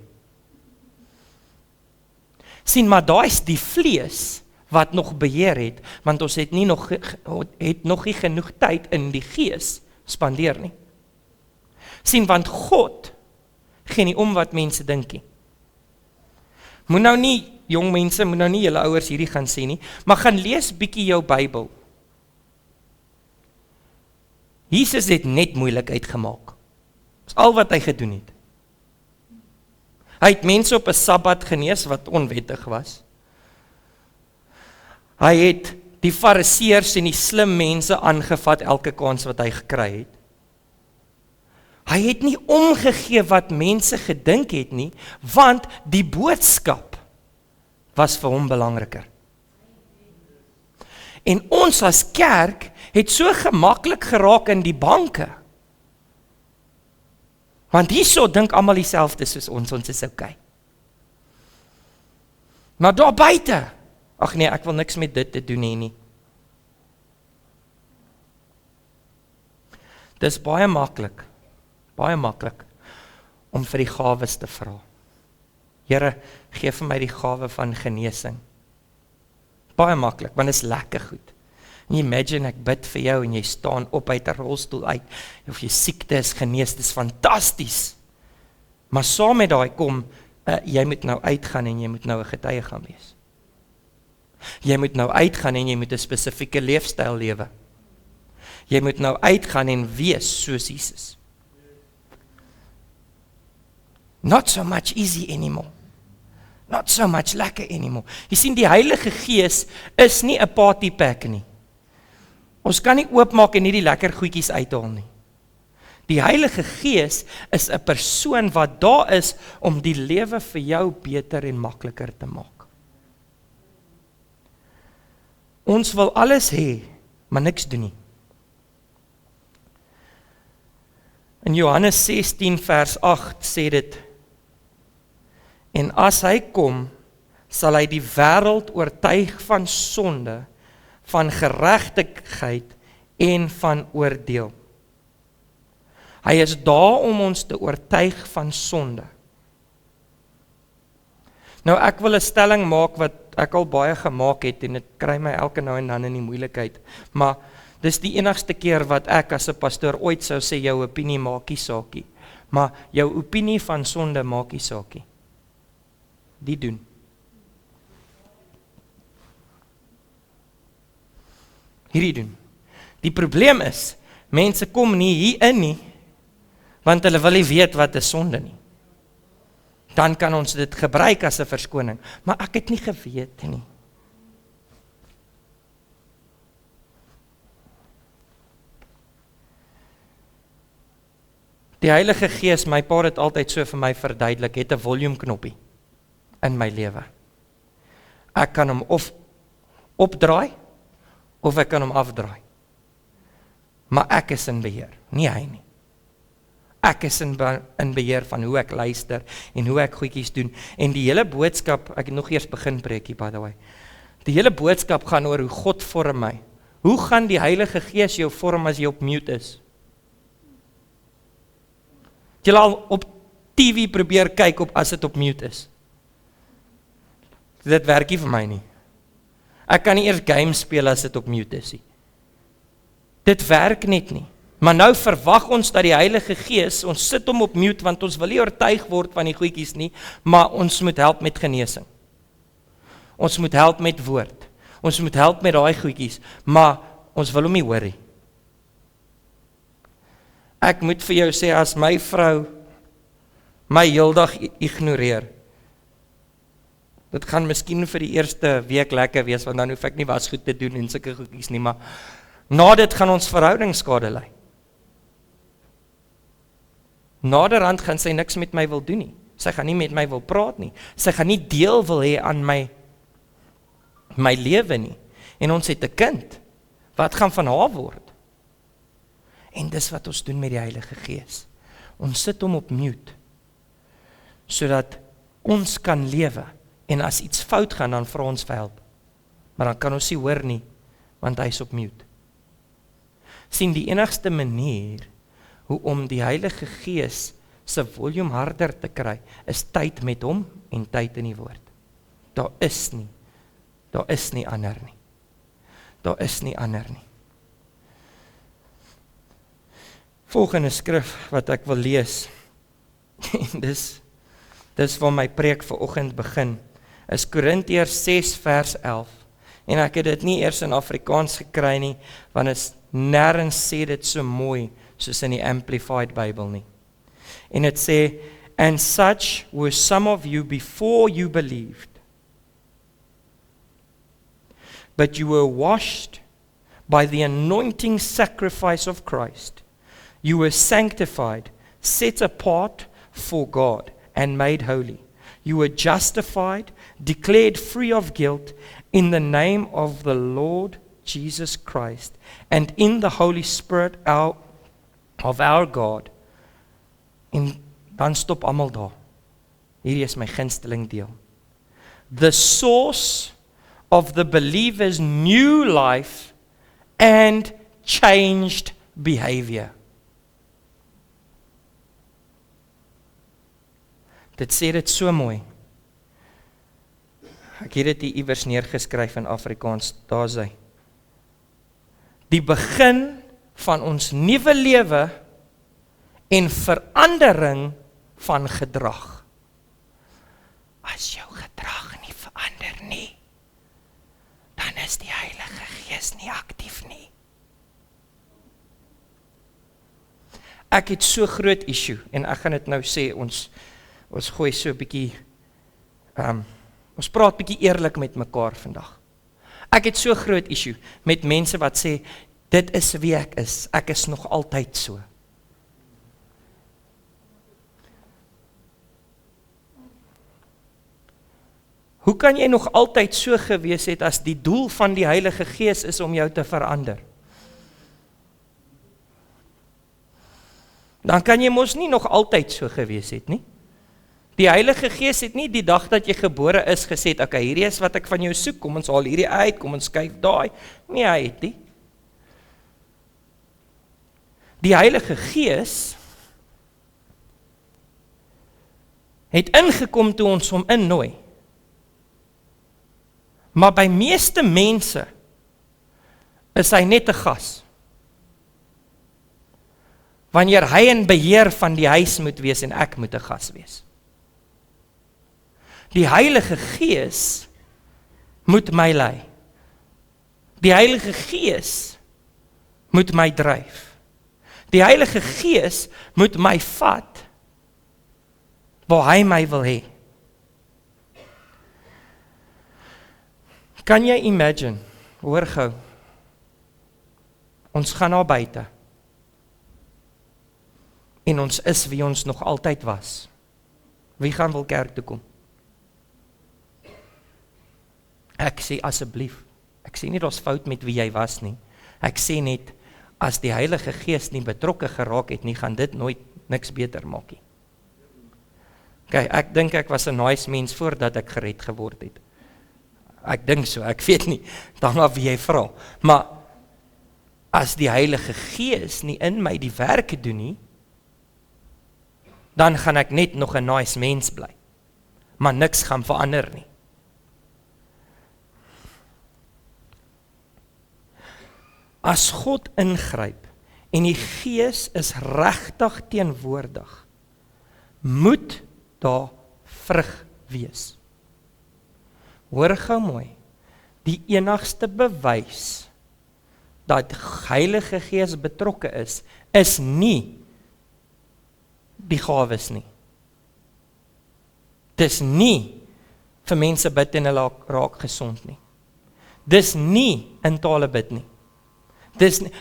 Sien, maar daai is die vlees wat nog beheer het, want ons het nog nie genoeg tyd in die gees spandeer nie. Sien, want God gee nie om wat mense dink nie. Moet nou nie, jong mense, moet nou nie julle ouers hierdie gaan sê nie, maar gaan lees bietjie jou Bybel. Jesus het net moeilikheid gemaak. Dis al wat hy gedoen het. Hy het mense op 'n Sabbat genees wat onwettig was. Hy het die fariseërs en die slim mense aangevat elke kans wat hy gekry het. Hy het nie omgegee wat mense gedink het nie, want die boodskap was vir hom belangriker. En ons as kerk het so gemaklik geraak in die banke. Want hierso dink almal dieselfde soos ons is okay. Maar daar buite, ag nee, ek wil niks met dit te doen hê nie. Dis baie maklik om vir die gawes te vra. Here, gee vir my die gawe van genesing. Baie maklik, want dit is lekker goed. En imagine ek bid vir jou en jy staan op uit 'n rolstoel uit, of jy siekte is genees, dis fantasties. Maar saam met daai kom, jy moet nou uitgaan en jy moet nou 'n getuie gaan wees. Jy moet nou uitgaan en jy moet 'n spesifieke leefstyl lewe. Jy moet nou uitgaan en wees soos Jesus. Not so much easy anymore. Not so much lekker anymore. Jy sien, die Heilige Gees is nie 'n party pack nie. Ons kan nie oopmaak en nie die lekker goedjies uithaal nie. Die Heilige Gees is 'n persoon wat daar is om die lewe vir jou beter en makliker te maak. Ons wil alles hê, maar niks doen nie. In Johannes 16 vers 8 sê dit, en as hy kom, sal hy die wêreld oortuig van sonde, van geregtigheid en van oordeel. Hy is daar om ons te oortuig van sonde. Nou ek wil 'n stelling maak wat ek al baie gemaak het en dit kry my elke nou en dan in die moeilikheid, maar Dis die enigste keer wat ek as 'n pastoor ooit sou sê jou opinie maak nie saakie, maar jou opinie van sonde maak nie saakie. Die doen. Hierdie doen. Die probleem is, mense kom nie hier in nie, want hulle wil nie weet wat is sonde nie. Dan kan ons dit gebruik as 'n verskoning, maar ek het nie geweet nie. Die Heilige Gees, my pa het altyd so vir my verduidelik, het 'n volume knoppie in my lewe. Ek kan hom of opdraai, of ek kan hom afdraai. Maar ek is in beheer, nie hy nie. Ek is in beheer van hoe ek luister en hoe ek goedjies doen. En die hele boodskap, ek het nog eers begin preekie, by the way. Die hele boodskap gaan oor hoe God vorm my. Hoe gaan die Heilige Gees jou vorm as jy op mute is? Het jy al op TV probeer kyk op as dit op mute is? Dit werk nie vir my nie. Ek kan nie eers games speel as dit op mute is nie. Dit werk net nie. Maar nou verwag ons dat die Heilige Gees, ons sit hom op mute, want ons wil nie oortuig word van die goedjies nie, maar ons moet help met genesing. Ons moet help met woord. Ons moet help met daai goedjies, maar ons wil hom nie hoor nie. Ek moet vir jou sê, as my vrou my heeldag ignoreer, dit gaan miskien vir die eerste week lekker wees, want dan hoef ek nie wasgoed te doen en sulke goedjies nie, maar na dit gaan ons verhouding skade ly. Naderhand gaan sy niks met my wil doen nie. Sy gaan nie met my wil praat nie. Sy gaan nie deel wil hê aan my lewe nie. En ons het 'n kind. Wat gaan van haar word? En dis wat ons doen met die Heilige Gees. Ons sit hom op mute, sodat ons kan lewe. En as iets fout gaan, dan vra ons vir hulp. Maar dan kan ons nie hoor nie, want hy is op mute. Sien, die enigste manier hoe om die Heilige Gees se volume harder te kry, is tyd met hom en tyd in die woord. Daar is nie ander nie. Daar is nie ander nie. Volgende skrif wat ek wil lees, en dis waar my preek vanoggend begin, is Korintiërs 6 vers 11. En ek het dit nie eers in Afrikaans gekry nie, want is nêrens sê dit so mooi soos in die Amplified Bible nie. En dit sê, and such were some of you before you believed. But you were washed by the anointing sacrifice of Christ. You were sanctified, set apart for God, and made holy. You were justified, declared free of guilt in the name of the Lord Jesus Christ, and in the Holy Spirit of our God. En dan stop almal daar. Hierdie is my gunsteling deel. The source of the believer's new life and changed behavior. Dit sê dit so mooi. Ek het dit hier iewers neergeskryf in Afrikaans, daar is hy. Die begin van ons nuwe lewe en verandering van gedrag. As jou gedrag nie verander nie, dan is die Heilige Gees nie aktief nie. Ek het so groot issue, en ek gaan dit nou sê, ons gooi so 'n bietjie, ons praat bietjie eerlik met mekaar vandag. Ek het so groot issue met mense wat sê, dit is wie ek is nog altyd so. Hoe kan jy nog altyd so gewees het as die doel van die Heilige Gees is om jou te verander? Dan kan jy mos nie nog altyd so gewees het nie. Die Heilige Gees het nie die dag dat jy gebore is gesê, okay, hierdie is wat ek van jou soek, kom ons haal hierdie uit, kom ons skuif daai. Nee, hy het nie. Die Heilige Gees het ingekom toe ons hom innooi. Maar by meeste mense is hy net 'n gas. wanneer hy in beheer van die huis moet wees en ek moet 'n gas wees. Die Heilige Gees moet my lei. Die Heilige Gees moet my dryf. Die Heilige Gees moet my vat waar hy my wil hê. Kan jy imagine, hoor gou, ons gaan na buite en ons is wie ons nog altyd was. Wie gaan wil kerk toe kom? Ek sê asseblief, ek sê nie daar's fout met wie jy was nie. Ek sê net, as die Heilige Gees nie betrokke geraak het nie, gaan dit nooit niks beter maak nie. Okay, ek dink ek was 'n nice mens voordat ek gered geword het. Ek dink so, ek weet nie, dan maar wie jy vra. Maar, as die Heilige Gees nie in my die werke doen nie, dan gaan ek net nog 'n nice mens bly. Maar niks gaan verander nie. As God ingryp en die Gees is regtig teenwoordig, moet daar vrug wees. Hoor gou mooi, die enigste bewys dat Heilige Gees betrokke is nie die gawes nie. Dis nie vir mense bid en hulle raak gesond nie. Dis nie in tale bid nie.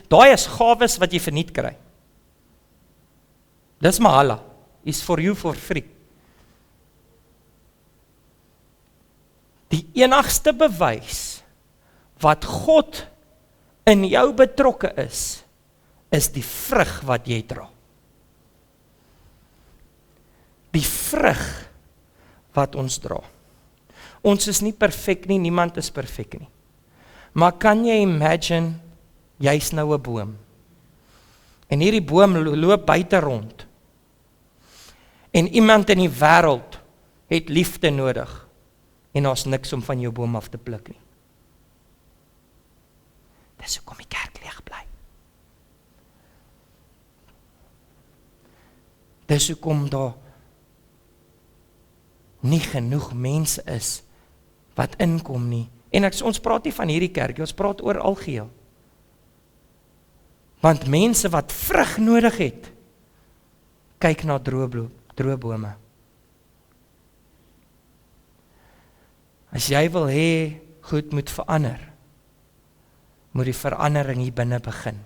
Daai is gawes wat jy verniet kry. Dis mahala, is for you for free. Die enigste bewys wat God in jou betrokke is die vrug wat jy dra. Die vrug wat ons dra. Ons is nie perfek nie, niemand is perfek nie. Maar kan jy imagine, jy's nou 'n boom. En hierdie boom loop buite rond. En iemand in die wêreld het liefde nodig. En daar's niks om van jou boom af te pluk nie. Dis hoekom die kerk leeg bly. Dis hoekom daar nie genoeg mense is wat inkom nie. En ons praat nie van hierdie kerk, ons praat oor algeheel. Want mense wat vrug nodig het, kyk na droë bome. As jy wil hê goed moet verander, moet die verandering hier binne begin.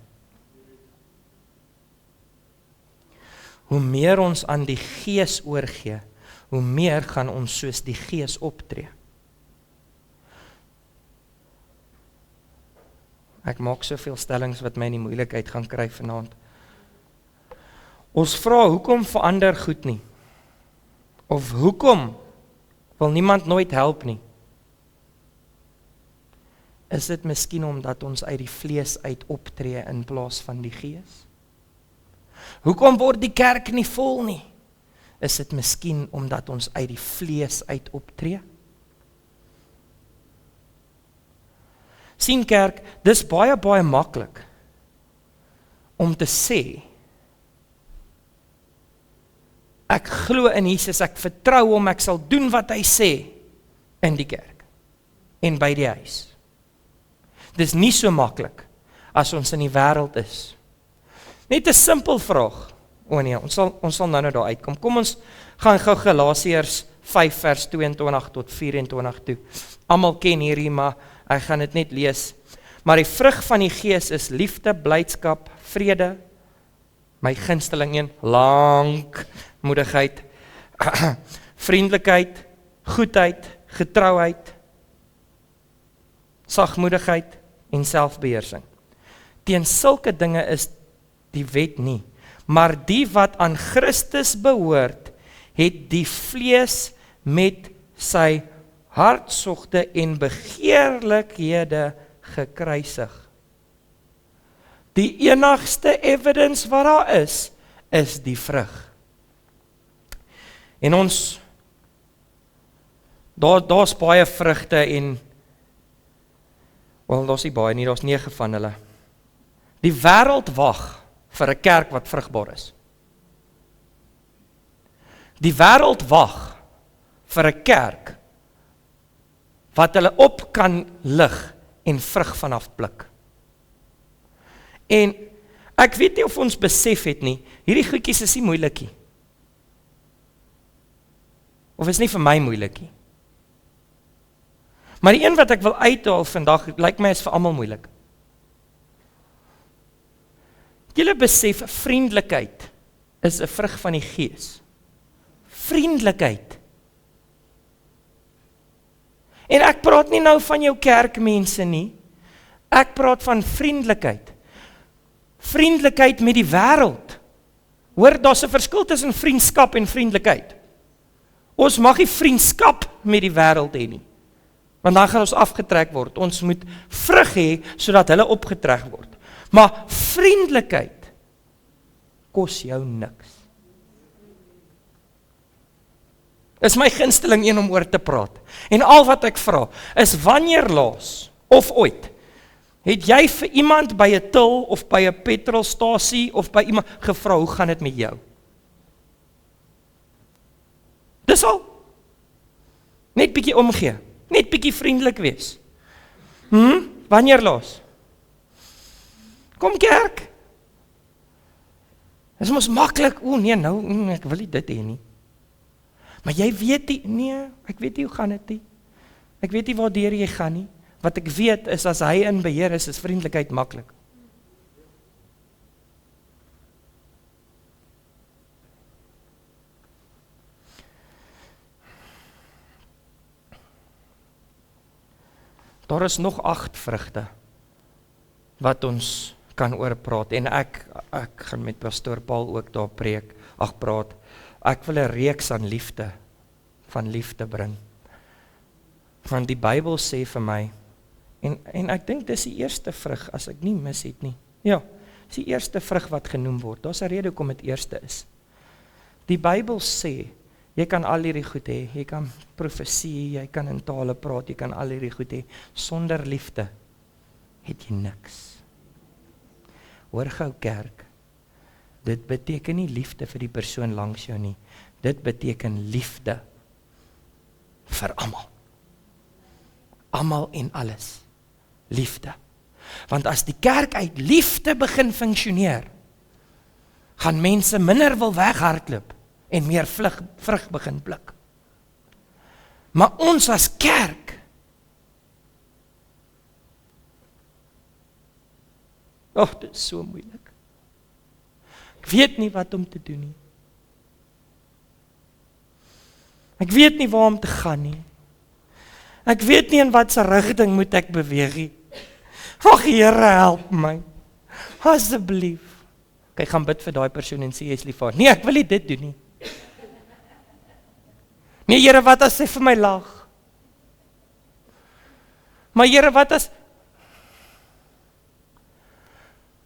Hoe meer ons aan die Gees oorgee, hoe meer gaan ons soos die Gees optree. Ek maak soveel stellings wat my in die moeilikheid gaan kry vanaand. Ons vra, hoekom verander goed nie? Of hoekom wil niemand nooit help nie? Is dit miskien omdat ons uit die vlees uit optree in plaas van die Gees? Hoekom word die kerk nie vol nie? Is dit miskien omdat ons uit die vlees uit optree? Sien kerk, dis baie maklik om te sê, ek glo in Jesus, ek vertrou hom, ek sal doen wat hy sê in die kerk en by die huis. Dis nie so maklik as ons in die wêreld is. Net 'n simpel vraag. O nee, ons sal nou daar uitkom. Kom ons gaan gou Galasiërs 5 vers 22 tot 24 toe. Almal ken hierdie, maar ek gaan dit net lees. Maar die vrug van die Gees is liefde, blydskap, vrede, my gunsteling een, lankmoedigheid, vriendelikheid, goedheid, getrouheid, sagmoedigheid en selfbeheersing. Teen sulke dinge is die wet nie, maar die wat aan Christus behoort, het die vlees met sy hartsogte en begeerlikhede gekruisig. Die enigste evidence wat daar is die vrug. En ons, daar's baie vrugte en, wel, daar's nie baie nie, daar's 9 van hulle. Die wêreld wag vir 'n kerk wat vrugbaar is. Die wêreld wag vir 'n kerk wat hulle op kan lig en vrug vanaf pluk. En ek weet nie of ons besef het nie, hierdie goedjies is nie moeilikie. Of is nie vir my moeilikie. Maar die een wat ek wil uithaal vandag, lyk my is vir almal moeilik. Julle besef, vriendelikheid is 'n vrug van die Gees. Vriendelikheid. En ek praat nie nou van jou kerkmense nie. Ek praat van vriendelikheid. Vriendelikheid met die wêreld. Hoor, daar's 'n verskil tussen vriendskap en vriendelikheid. Ons mag nie vriendskap met die wêreld hê nie. Want dan gaan ons afgetrek word. Ons moet vrug hê sodat hulle opgetrek word. Maar vriendelikheid kos jou niks. Is my gunsteling een om oor te praat. En al wat ek vra is wanneer laas of ooit het jy vir iemand by 'n til of by 'n petrolstasie of by iemand gevra hoe gaan dit met jou? Dis al. Net bietjie omgee. Net bietjie vriendelik wees. Wanneer laas? Kom kerk. Dis mos maklik. Nee, nou, ek wil nie dit hê nie. Maar jy weet nie, nee, ek weet nie hoe gaan dit nie. Ek weet nie waardeur jy gaan nie. Wat ek weet is as hy in beheer is vriendelikheid maklik. Daar is nog 8 vrugte wat ons kan oor praat en ek gaan met pastoor Paul ook daar praat. Ek wil 'n reeks aan van liefde bring. Want die Bybel sê vir my en ek dink dis die eerste vrug as ek nie mis het nie. Ja, dis die eerste vrug wat genoem word. Daar's 'n rede hoekom dit eerste is. Die Bybel sê jy kan al hierdie goed hê, jy kan profesie, jy kan in tale praat, jy kan al hierdie goed hê. Sonder liefde het jy niks. Hoor gou kerk, dit beteken nie liefde vir die persoon langs jou nie. Dit beteken liefde vir almal. Almal en alles. Liefde. Want as die kerk uit liefde begin funksioneer, gaan mense minder wil weghardloop en meer vrug begin pluk. Maar ons as kerk, dit is so moeilik. Ek weet nie wat om te doen nie. Ek weet nie waar om te gaan nie. Ek weet nie in watter rigting moet ek beweeg nie. Ag Here, help my. Asseblief. Ek gaan bid vir daai persoon en sê jy's lief vir haar. Nee, ek wil nie dit doen nie. Nee Here, wat as sy vir my lag? Maar Here, wat as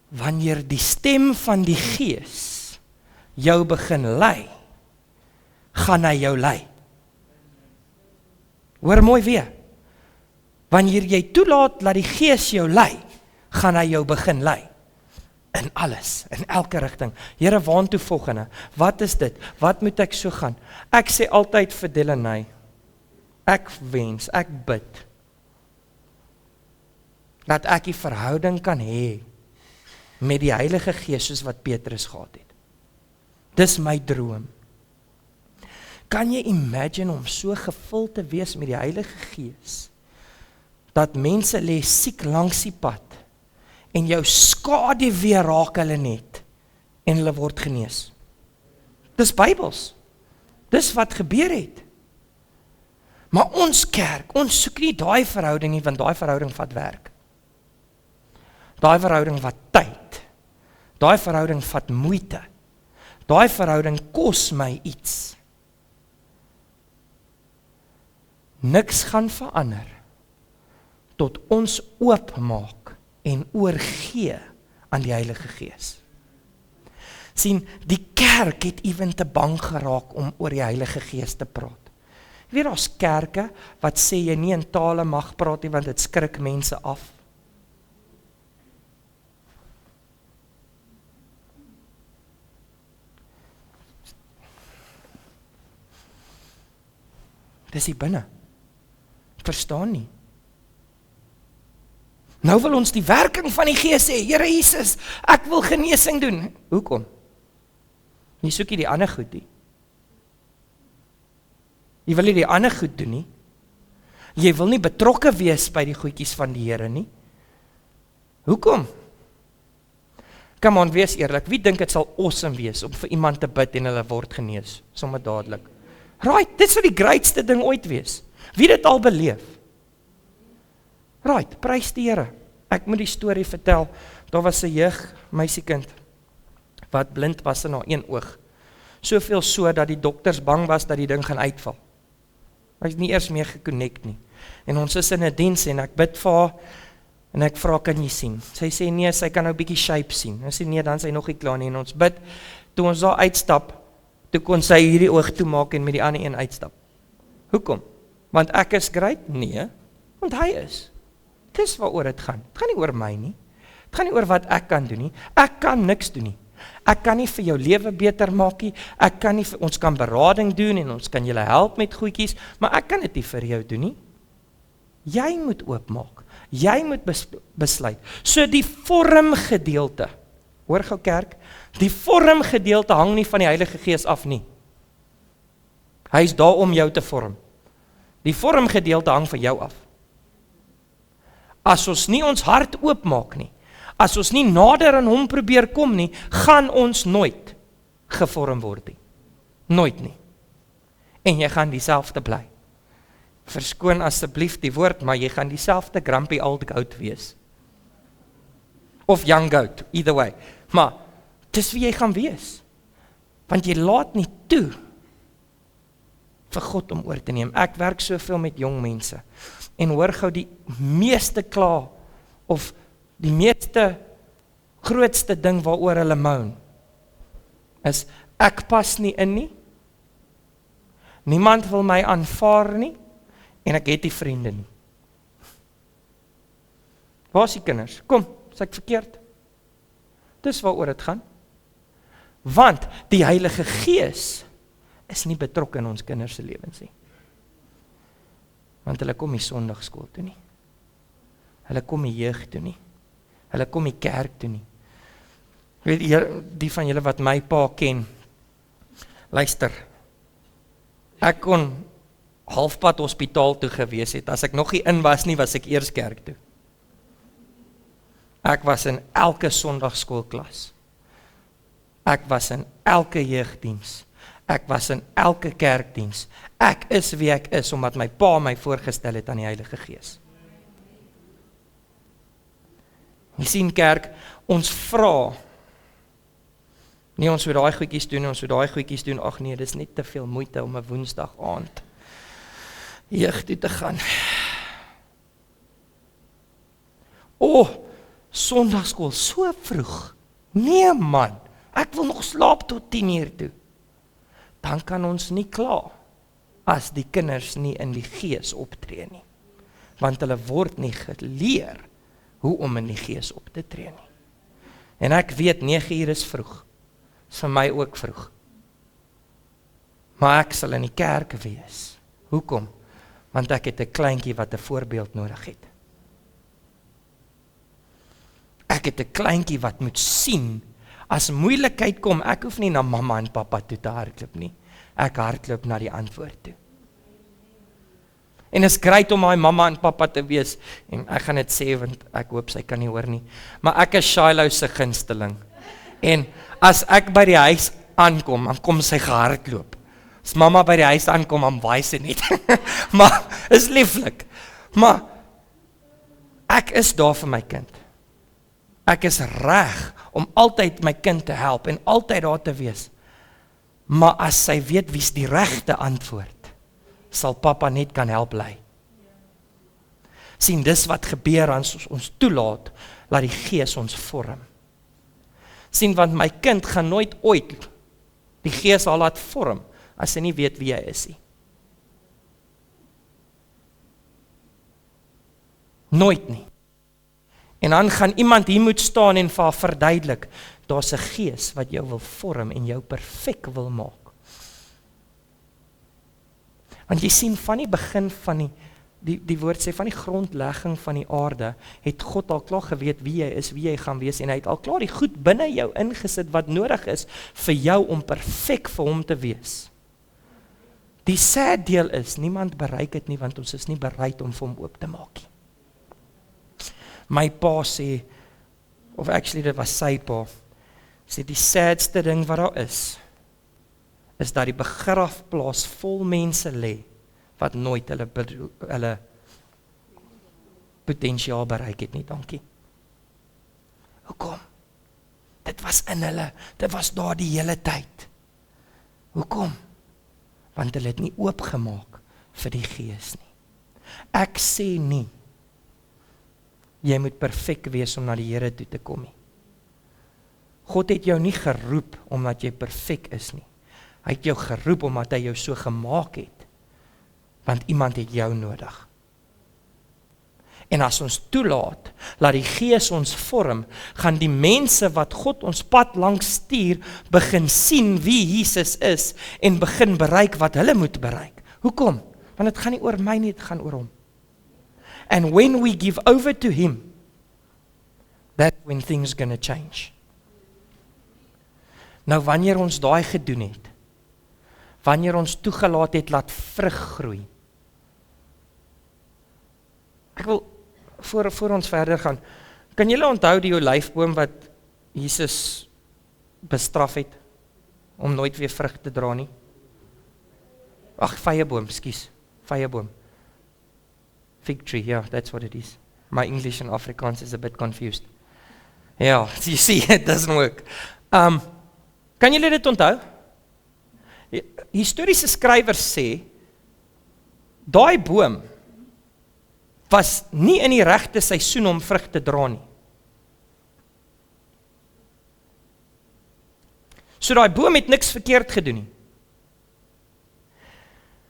wanneer die stem van die Gees jou begin lei, gaan hy jou lei. Hoor mooi weer. Wanneer jy toelaat dat die Gees jou lei, gaan hy jou begin lei. In alles, in elke rigting. Here, waantoe volgende? Wat is dit? Wat moet ek so gaan? Ek sê altyd vir Delaney, ek wens, ek bid, dat ek die verhouding kan hê met die Heilige Gees soos wat Petrus gehad het. Dis my droom. Kan jy imagine om so gevul te wees met die Heilige Gees, dat mense lê siek langs die pad, en jou skade weer raak hulle net, en hulle word genees. Dis Bybels. Dis wat gebeur het. Maar ons kerk, ons soek nie daai verhouding nie, want daai verhouding vat werk. Daai verhouding vat tyd. Daai verhouding vat moeite. Daai verhouding kos my iets. Niks gaan verander tot ons oopmaak en oorgee aan die Heilige Gees. Sien, die kerk het ewen te bang geraak om oor die Heilige Gees te praat. Jy weet, daar's kerke wat sê jy nie in tale mag praat nie, want dit skrik mense af. Dis hier binne. Verstaan nie. Nou wil ons die werking van die Gees hê. Here Jesus, ek wil genesing doen. Hoekom? Jy soek nie die ander goed nie. Jy wil nie die ander goed doen nie. Jy wil nie betrokke wees by die goedjies van die Here nie. Hoekom? Come on, wees eerlik. Wie dink dit sal awesome wees om vir iemand te bid en hulle word genees? Sommer dadelik. Right, dit sal die grootste ding ooit wees. Wie dit al beleef? Right, prys die Here. Ek moet die storie vertel. Daar was 'n meisiekind wat blind was in haar een oog. Soveel so dat die dokters bang was dat die ding gaan uitval. Hy is nie eers meer geconnect nie. En ons is in 'n diens en ek bid vir haar en ek vra, kan jy sien? Sy sê nee, sy kan nou 'n bietjie shape sien. Ek sê nee, dan sy nog nie klaar nie en ons bid. Toe ons daar uitstap, toe kon sy hierdie oog toemaak en met die ander een uitstap. Hoekom? Want ek is great? Nee, want hy is. Dis waaroor dit gaan. Dit gaan nie oor my nie. Dit gaan nie oor wat ek kan doen nie. Ek kan niks doen nie. Ek kan nie vir jou lewe beter maak nie. Ek kan nie vir, ons kan berading doen en ons kan julle help met goedjies, maar ek kan dit nie vir jou doen nie. Jy moet oopmaak. Jy moet besluit. So die vormgedeelte, hoor gou kerk, die vormgedeelte hang nie van die Heilige Gees af nie. Hy is daar om jou te vorm. Die vormgedeelte hang van jou af. As ons nie ons hart oopmaak nie, as ons nie nader aan hom probeer kom nie, gaan ons nooit gevorm word nie. Nooit nie. En jy gaan dieselfde bly. Verskoon asseblief die woord, maar jy gaan dieselfde grumpy old goat wees. Of young goat, either way. Maar, dis wie jy gaan wees. Want jy laat nie toe vir God om oor te neem. Ek werk soveel met jong mense. En hoor gou die meeste kla, of die meeste grootste ding waaroor hulle moan, is, ek pas nie in nie, niemand wil my aanvaar nie, en ek het nie vriende nie. Waar is die kinders? Kom, is ek verkeerd? Dis waaroor dit gaan. Want die Heilige Gees is nie betrokke in ons kinders se lewens nie. Want hulle kom nie Sondagskool toe nie. Hulle kom nie jeug toe nie. Hulle kom nie kerk toe nie. Weet die van julle wat my pa ken, luister, ek kon halfpad hospitaal toe gewees het, as ek nog nie in was nie, was ek eers kerk toe. Ek was in elke Sondagskoolklas. Ek was in elke jeugdiens. Ek was in elke kerkdiens. Ek is wie ek is, omdat my pa my voorgestel het aan die Heilige Gees. Jy sien kerk, ons vra, nee, ons moet daai goedjies doen, ons moet daai goedjies doen, ag nee, dis net te veel moeite om 'n Woensdag aand jeug toe te gaan. Sondagskool, so vroeg. Nee man, ek wil nog slaap tot 10:00 toe. Dan kan ons nie kla as die kinders nie in die Gees optree nie. Want hulle word nie geleer hoe om in die Gees op te tree nie. En ek weet 9:00 is vroeg. Is vir my ook vroeg. Maar ek sal in die kerk wees. Hoekom? Want ek het 'n kleintjie wat 'n voorbeeld nodig het. Ek het 'n kleintjie wat moet sien, as moeilikheid kom, ek hoef nie na mamma en pappa toe te hardloop nie. Ek hardloop na die antwoord toe. En is great om my mamma en pappa te wees, en ek gaan dit sê, want ek hoop sy kan nie hoor nie, maar ek is Shiloh se gunsteling. En as ek by die huis aankom, dan kom sy gehardloop. As mamma by die huis aankom, dan waai sy net. Maar, is lieflik. Maar, ek is daar vir my kind. Ek is reg om altyd my kind te help en altyd daar te wees. Maar as sy weet wie's die regte antwoord, sal pappa net kan help lei. Sien, dis wat gebeur as ons toelaat, laat die Gees ons vorm. Sien, want my kind gaan nooit ooit die Gees al laat vorm, as hy nie weet wie hy is nie. Nooit nie. En dan gaan iemand hier moet staan en vir haar verduidelik, daar's 'n Gees wat jou wil vorm en jou perfek wil maak. Want jy sien van die begin van die woord sê van die grondlegging van die aarde, het God al klaar geweet wie jy is, wie jy gaan wees, en hy het al klaar die goed binne jou ingesit wat nodig is vir jou om perfek vir hom te wees. Die sad deel is, niemand bereik het nie, want ons is nie bereid om vir hom oop te maak nie. My pa sê, of actually dit was sy pa, sê die sadste ding wat daar is dat die begrafplaas vol mense lê, wat nooit hulle potensiaal bereik het nie, dankie. Hoekom? Dit was in hulle, dit was daar die hele tyd. Hoekom? Want hulle het nie oopgemaak vir die Gees nie. Ek sê nie, jy moet perfek wees om na die Here toe te kom nie. God het jou nie geroep omdat jy perfek is nie. Hy het jou geroep omdat hy jou so gemaak het. Want iemand het jou nodig. En as ons toelaat, laat die Gees ons vorm, gaan die mense wat God ons pad langs stuur, begin sien wie Jesus is, en begin bereik wat hulle moet bereik. Hoekom? Want het gaan nie oor my nie, het gaan oor hom. And when we give over to him, that's when things gonna change. Nou wanneer ons daai gedoen het, wanneer ons toegelaat het, laat vrug groei. Ek wil, voor ons verder gaan, kan julle onthou die olyfboom wat Jesus bestraf het, om nooit weer vrug te dra nie? Ag, vyeboom, skus, vyeboom. Fig tree, yeah, that's what it is. My English and Afrikaans is a bit confused. Yeah, you see, it doesn't work. Kan julle dit onthou? Historiese skrywers sê, daai boom was nie in die regte seisoen om vrug te dra nie. So daai boom het niks verkeerd gedoen nie.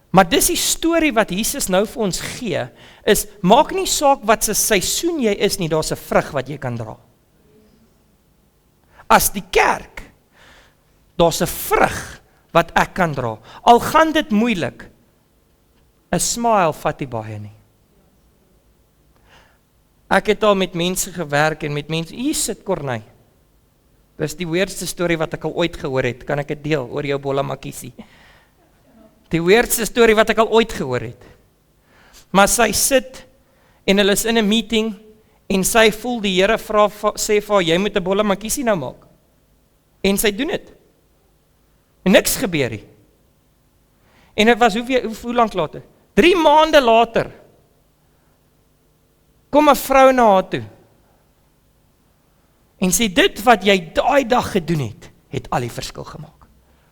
Maar dis die storie wat Jesus nou vir ons gee, is, maak nie saak wat se seisoen jy is nie, daar's 'n vrug wat jy kan dra. As die kerk, daar's 'n vrug wat ek kan dra. Al gaan dit moeilik, 'n smile vat nie baie nie. Ek het al met mense gewerk en met mense, hier sit Corneille. Dis die weirdste storie wat ek al ooit gehoor het, kan ek dit deel oor jou bolla makiesie. Die weirdste storie wat ek al ooit gehoor het. Maar sy sit en hulle is in 'n meeting en sy voel die Here sê vir haar, jy moet 'n bolla makiesie nou maak. En sy doen dit. En niks gebeur nie. En dit was hoe lank later? 3 maande later kom 'n vrou na haar toe en sê, dit wat jy daai dag gedoen het, het al die verskil gemaak.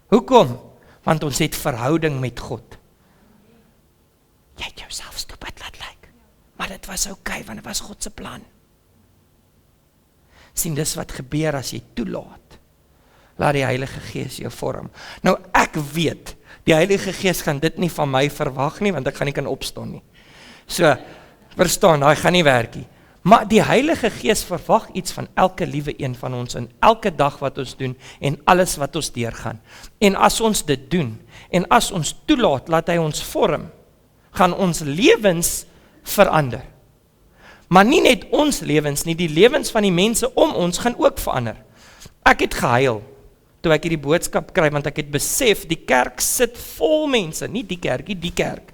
Hoekom? Want ons het verhouding met God. Jy het jouself stupid laat lyk, maar dit was okay, want dit was God se plan. Sien, dis wat gebeur as jy toelaat. Laat die Heilige Gees jou vorm. Nou ek weet, die Heilige Gees gaan dit nie van my verwag nie, want ek gaan nie kan opstaan nie. So, verstaan, hy gaan nie werk nie. Maar die Heilige Gees verwag iets van elke liewe een van ons, in elke dag wat ons doen, en alles wat ons deurgaan. En as ons dit doen, en as ons toelaat, laat hy ons vorm, gaan ons lewens verander. Maar nie net ons lewens nie, die lewens van die mense om ons gaan ook verander. Ek het gehuil, toe ek hierdie boodskap kry, want ek het besef, die kerk sit vol mense, nie die kerk, die kerk.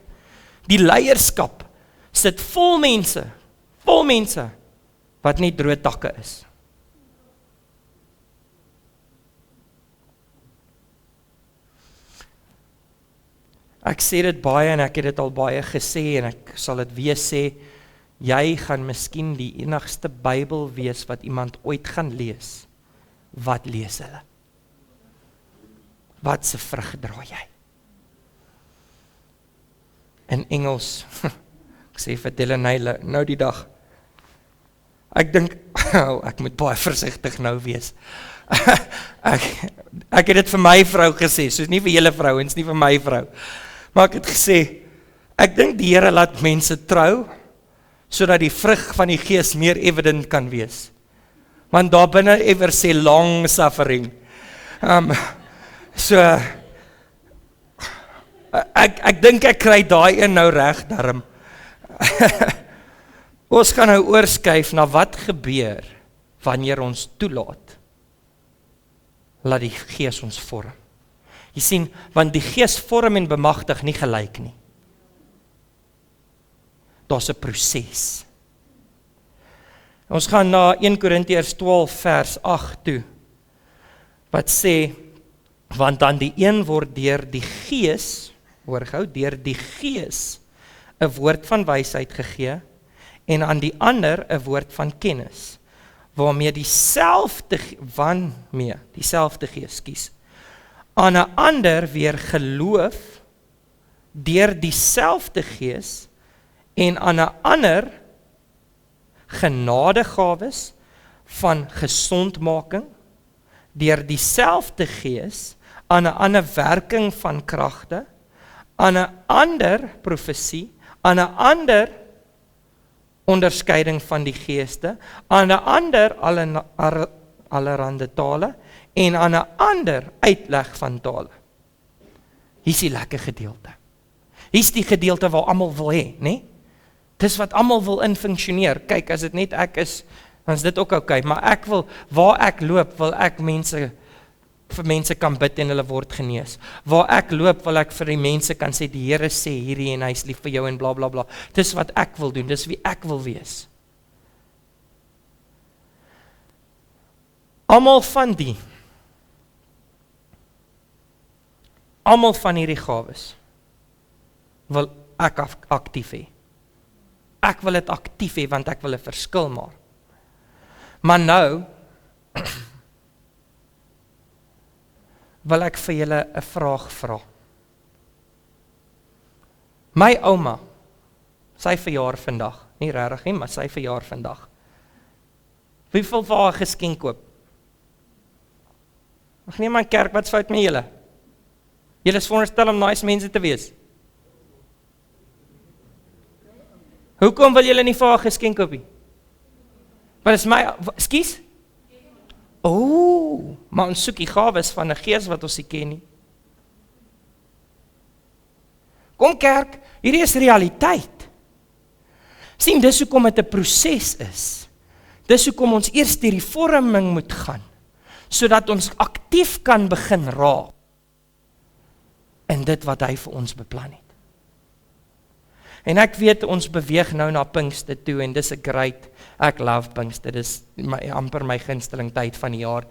Die leierskap sit vol mense, wat nie droë takke is. Ek sê dit baie en ek het dit al baie gesê en ek sal dit weer sê, jy gaan miskien die enigste Bybel wees wat iemand ooit gaan lees. Wat lees hulle? Wat se vrug dra jy? In Engels, ek sê vir Delaney nou die dag, ek dink, ek moet baie versigtig nou wees. ek het dit vir my vrou gesê, soos nie vir julle vrouens, nie vir my vrou. Maar ek het gesê, ek dink die Here laat mense trou, sodat die vrug van die Gees meer evident kan wees. Want daar binne ever sê long suffering. So, Ek dink ek kry daai een nou reg darm. Ons gaan nou oorskuif na wat gebeur wanneer ons toelaat laat die Gees ons vorm. Jy sien, want die Gees vorm en bemagtig nie gelyk nie. Daar's 'n proses. Ons gaan na 1 Korintiërs 12 vers 8 toe, wat sê, want dan die een word deur die Gees, hoor gou, deur die Gees 'n woord van wysheid gegee, en aan die ander 'n woord van kennis, waarmee dieselfde Gees, aan 'n ander weer geloof deur dieselfde Gees, en aan 'n ander genadegawes van gesondmaking deur dieselfde Gees, aan 'n ander werking van kragte, aan 'n ander profesie, aan 'n ander onderskeiding van die geeste, aan 'n ander allerhande tale, en aan 'n ander uitleg van tale. Hier's die lekker gedeelte. Hier's die gedeelte waar almal wil hê, né? Dis wat almal wil in funksioneer. Kyk, as dit net ek is, dan is dit ook okay, maar ek wil, waar ek loop, wil ek vir mense kan bid en hulle word genees. Waar ek loop, wil ek vir die mense kan sê, die Here sê hierdie en hy is lief vir jou en bla bla bla. Dis wat ek wil doen, dis wie ek wil wees. Almal van hierdie gawes wil ek aktief hê. Ek wil dit aktief hê, want ek wil 'n verskil maak. Maar nou wil ek vir julle 'n vraag vra. My ouma, sy verjaar vandag, nie regtig nie, maar sy verjaar vandag. Wie wil vir haar 'n geskenk koop? Ag nee man, kerk, wat's fout met julle? Julle is veronderstel om nice mense te wees. Hoekom wil julle nie vir haar 'n geskenk koop nie? Maar is my, ekskuus? Maar ons soek die gawes van 'n Gees wat ons nie ken nie. Kom kerk, hierdie is realiteit. Sien, dis hoekom dit 'n proses is. Dis hoekom ons eers deur die vorming moet gaan, sodat ons aktief kan begin raak in dit wat hy vir ons beplan het. En ek weet, ons beweeg nou na Pinkster toe, en dis 'n great, ek love Pinkster, dis amper my gunsteling tyd van die jaar.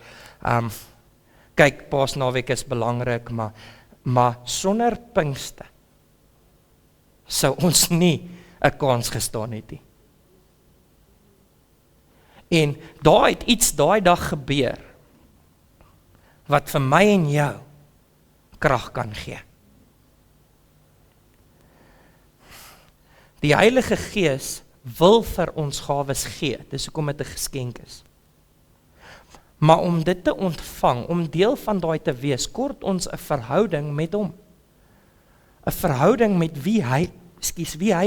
Kyk, Paasnaweek is belangrik, maar sonder Pinkster sou ons nie 'n kans gestaan het nie. En daar het iets daai dag gebeur, wat vir my en jou krag kan gee. Die Heilige Gees wil vir ons gawes gee, dis hoekom dit 'n geskenk is. Maar om dit te ontvang, om deel van daai te wees, kort ons 'n verhouding met hom. 'n Verhouding met wie hy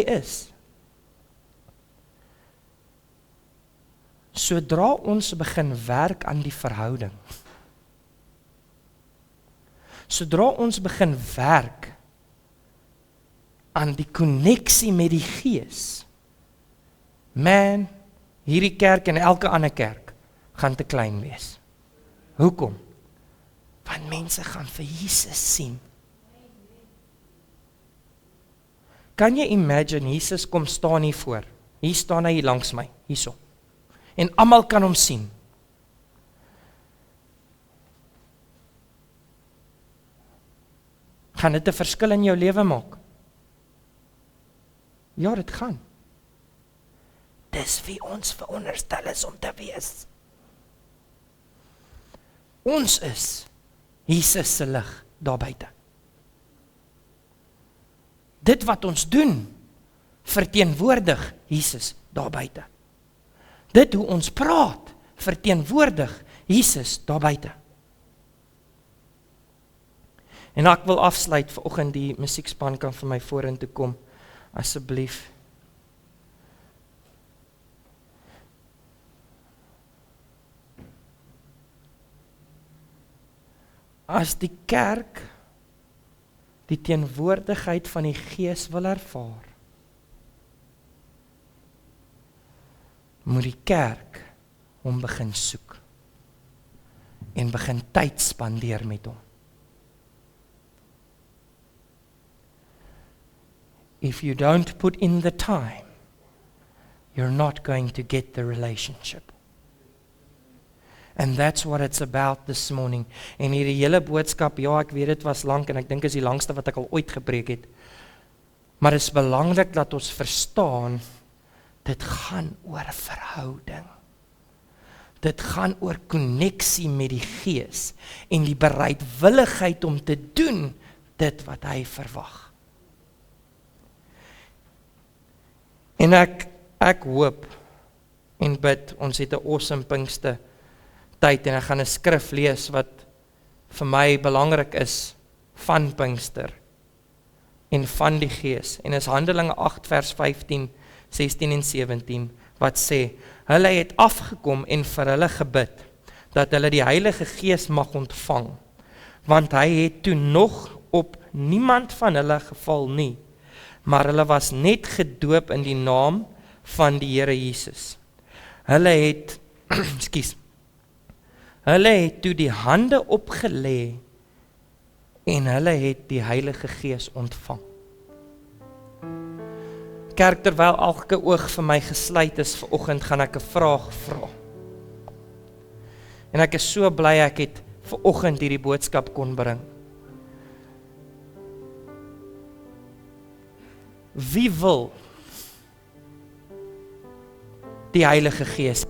is. Sodra ons begin werk aan die verhouding, sodra ons begin werk aan die koneksie met die Gees, man, hierdie kerk en elke ander kerk gaan te klein wees. Hoekom? Want mense gaan vir Jesus sien. Kan jy imagine, Jesus kom staan hier voor, hier staan hy langs my, hierso, en almal kan hom sien. Gaan dit 'n verskil in jou lewe maak? Ja, dit gaan. Dis wie ons veronderstel is om te wees. Ons is Jesus se lig daar buite. Dit wat ons doen, verteenwoordig Jesus daar buite. Dit hoe ons praat, verteenwoordig Jesus daar buite. En ek wil afsluit vanoggend, die musiekspan kan vir my vorentoe kom, asseblief. As die kerk die teenwoordigheid van die Gees wil ervaar, moet die kerk hom begin soek en begin tyd spandeer met hom. If you don't put in the time, you're not going to get the relationship. And that's what it's about this morning. En hierdie hele boodskap, ja, ek weet dit was lank en ek dink is die langste wat ek al ooit gepreek het. Maar dit is belangrik dat ons verstaan, dit gaan oor verhouding. Dit gaan oor koneksie met die Gees en die bereidwilligheid om te doen dit wat hy verwag. En ek hoop en bid, ons het 'n awesome Pinkster tyd en ek gaan 'n skrif lees wat vir my belangrik is van Pinkster en van die Gees. En is Handelinge 8 vers 15, 16 en 17 wat sê, hulle het afgekom en vir hulle gebid dat hulle die Heilige Gees mag ontvang, want hy het toe nog op niemand van hulle geval nie, maar hulle was net gedoop in die naam van die Here Jesus. Hulle het, hulle het toe die hande opgelê en hulle het die Heilige Gees ontvang. Kerk, terwyl elke oog vir my gesluit is vanoggend, gaan ek 'n vraag vra. En ek is so bly ek het vanoggend hierdie boodskap kon bring. Wie wil die Heilige Gees?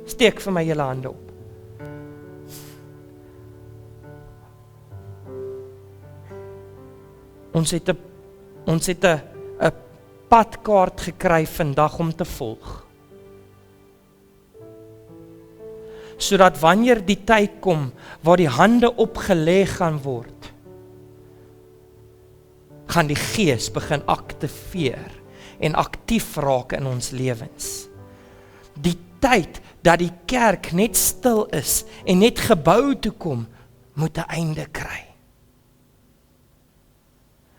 Steek vir my julle hande op. Ons het 'n padkaart gekry vandag om te volg. Sodat wanneer die tyd kom waar die hande opgelê gaan word, gaan die Gees begin aktiveer en aktief raak in ons lewens. Die tyd dat die kerk net stil is en net gebou toe kom, moet 'n einde kry.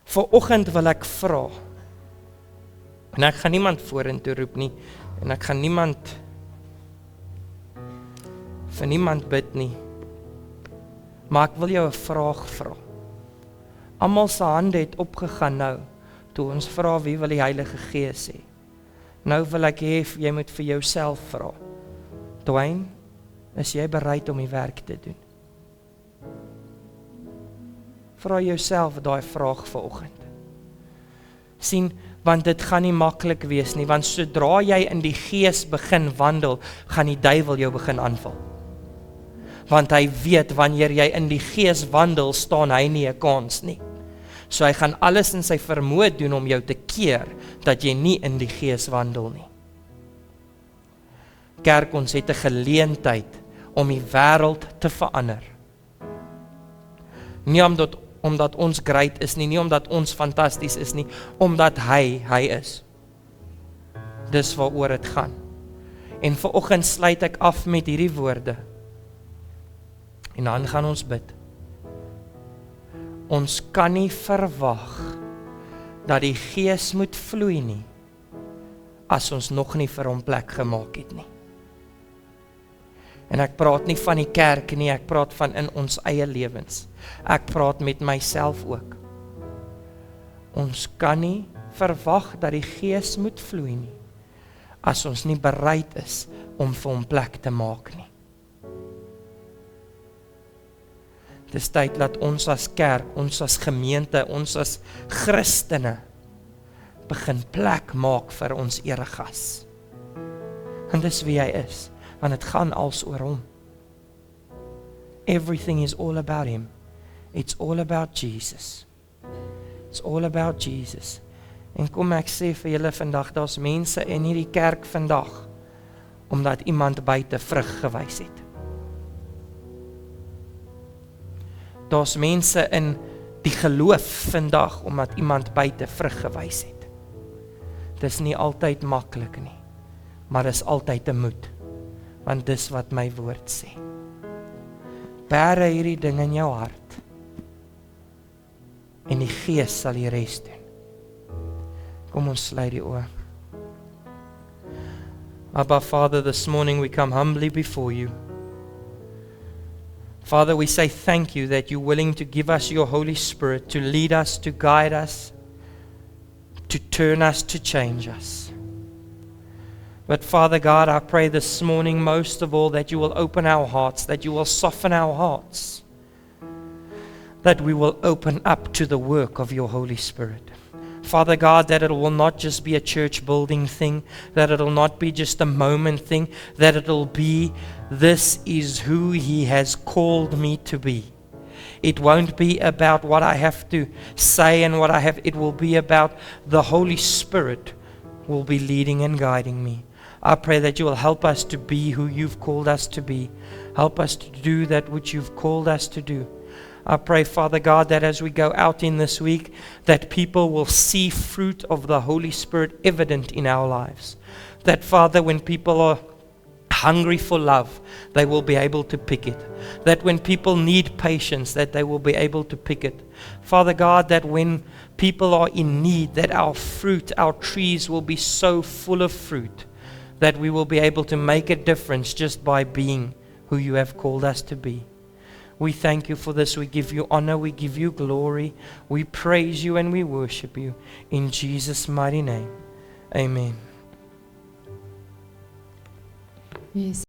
Vanoggend wil ek vra, en ek gaan niemand vorentoe roep nie, en ek gaan vir niemand bid nie, maar ek wil jou 'n vraag vra. Almal se hande het opgegaan nou, toe ons vra wie wil die Heilige Gees hê. Nou wil ek hê, jy moet vir jouself vra. Dwayne, is jy bereid om die werk te doen? Vra jouself daai vraag vanoggend. Sien, want dit gaan nie maklik wees nie, want sodra jy in die Gees begin wandel, gaan die duiwel jou begin aanval. Want hy weet, wanneer jy in die Gees wandel, staan hy nie 'n kans nie. So hy gaan alles in sy vermoë doen om jou te keer, dat jy nie in die Gees wandel nie. Kerk, ons het 'n geleentheid om die wêreld te verander. Nie omdat ons great is nie omdat ons fantasties is nie, omdat hy is. Dis waaroor dit gaan. En vanoggend sluit ek af met hierdie woorde. En dan gaan ons bid. Ons kan nie verwag dat die Gees moet vloei nie, as ons nog nie vir hom plek gemaak het nie. En ek praat nie van die kerk nie, ek praat van in ons eie lewens. Ek praat met myself ook. Ons kan nie verwag dat die Gees moet vloei nie, as ons nie bereid is om vir hom plek te maak nie. Dis tyd dat ons as kerk, ons as gemeente, ons as Christene begin plek maak vir ons eregas. En dis wie hy is, want het gaan als oor hom. Everything is all about him. It's all about Jesus. It's all about Jesus. En kom ek sê vir julle vandag, daar's mense in hierdie kerk vandag, omdat iemand buite vrug gewys het. Daar's mense in die geloof vandag, omdat iemand buite vrug gewys het. Dis nie altyd maklik nie, maar dis altyd 'n moed, want dis wat my woord sê. Bære hierdie ding in jou hart. En die Gees sal die res doen. Kom ons sluit die oë. Abba Father, this morning we come humbly before you. Father, we say thank you that you're willing to give us your Holy Spirit to lead us, to guide us, to turn us, to change us. But Father God, I pray this morning most of all that you will open our hearts, that you will soften our hearts, that we will open up to the work of your Holy Spirit. Father God, that it will not just be a church building thing, that it will not be just a moment thing, that it will be, this is who He has called me to be. It won't be about what I have to say and what I have, it will be about the Holy Spirit will be leading and guiding me. I pray that you will help us to be who you've called us to be. Help us to do that which you've called us to do. I pray, Father God, that as we go out in this week, that people will see fruit of the Holy Spirit evident in our lives. That, Father, when people are hungry for love, they will be able to pick it. That when people need patience, that they will be able to pick it. Father God, that when people are in need, that our fruit, our trees will be so full of fruit, that we will be able to make a difference just by being who you have called us to be. We thank you for this. We give you honor. We give you glory. We praise you and we worship you. In Jesus' mighty name. Amen. Yes.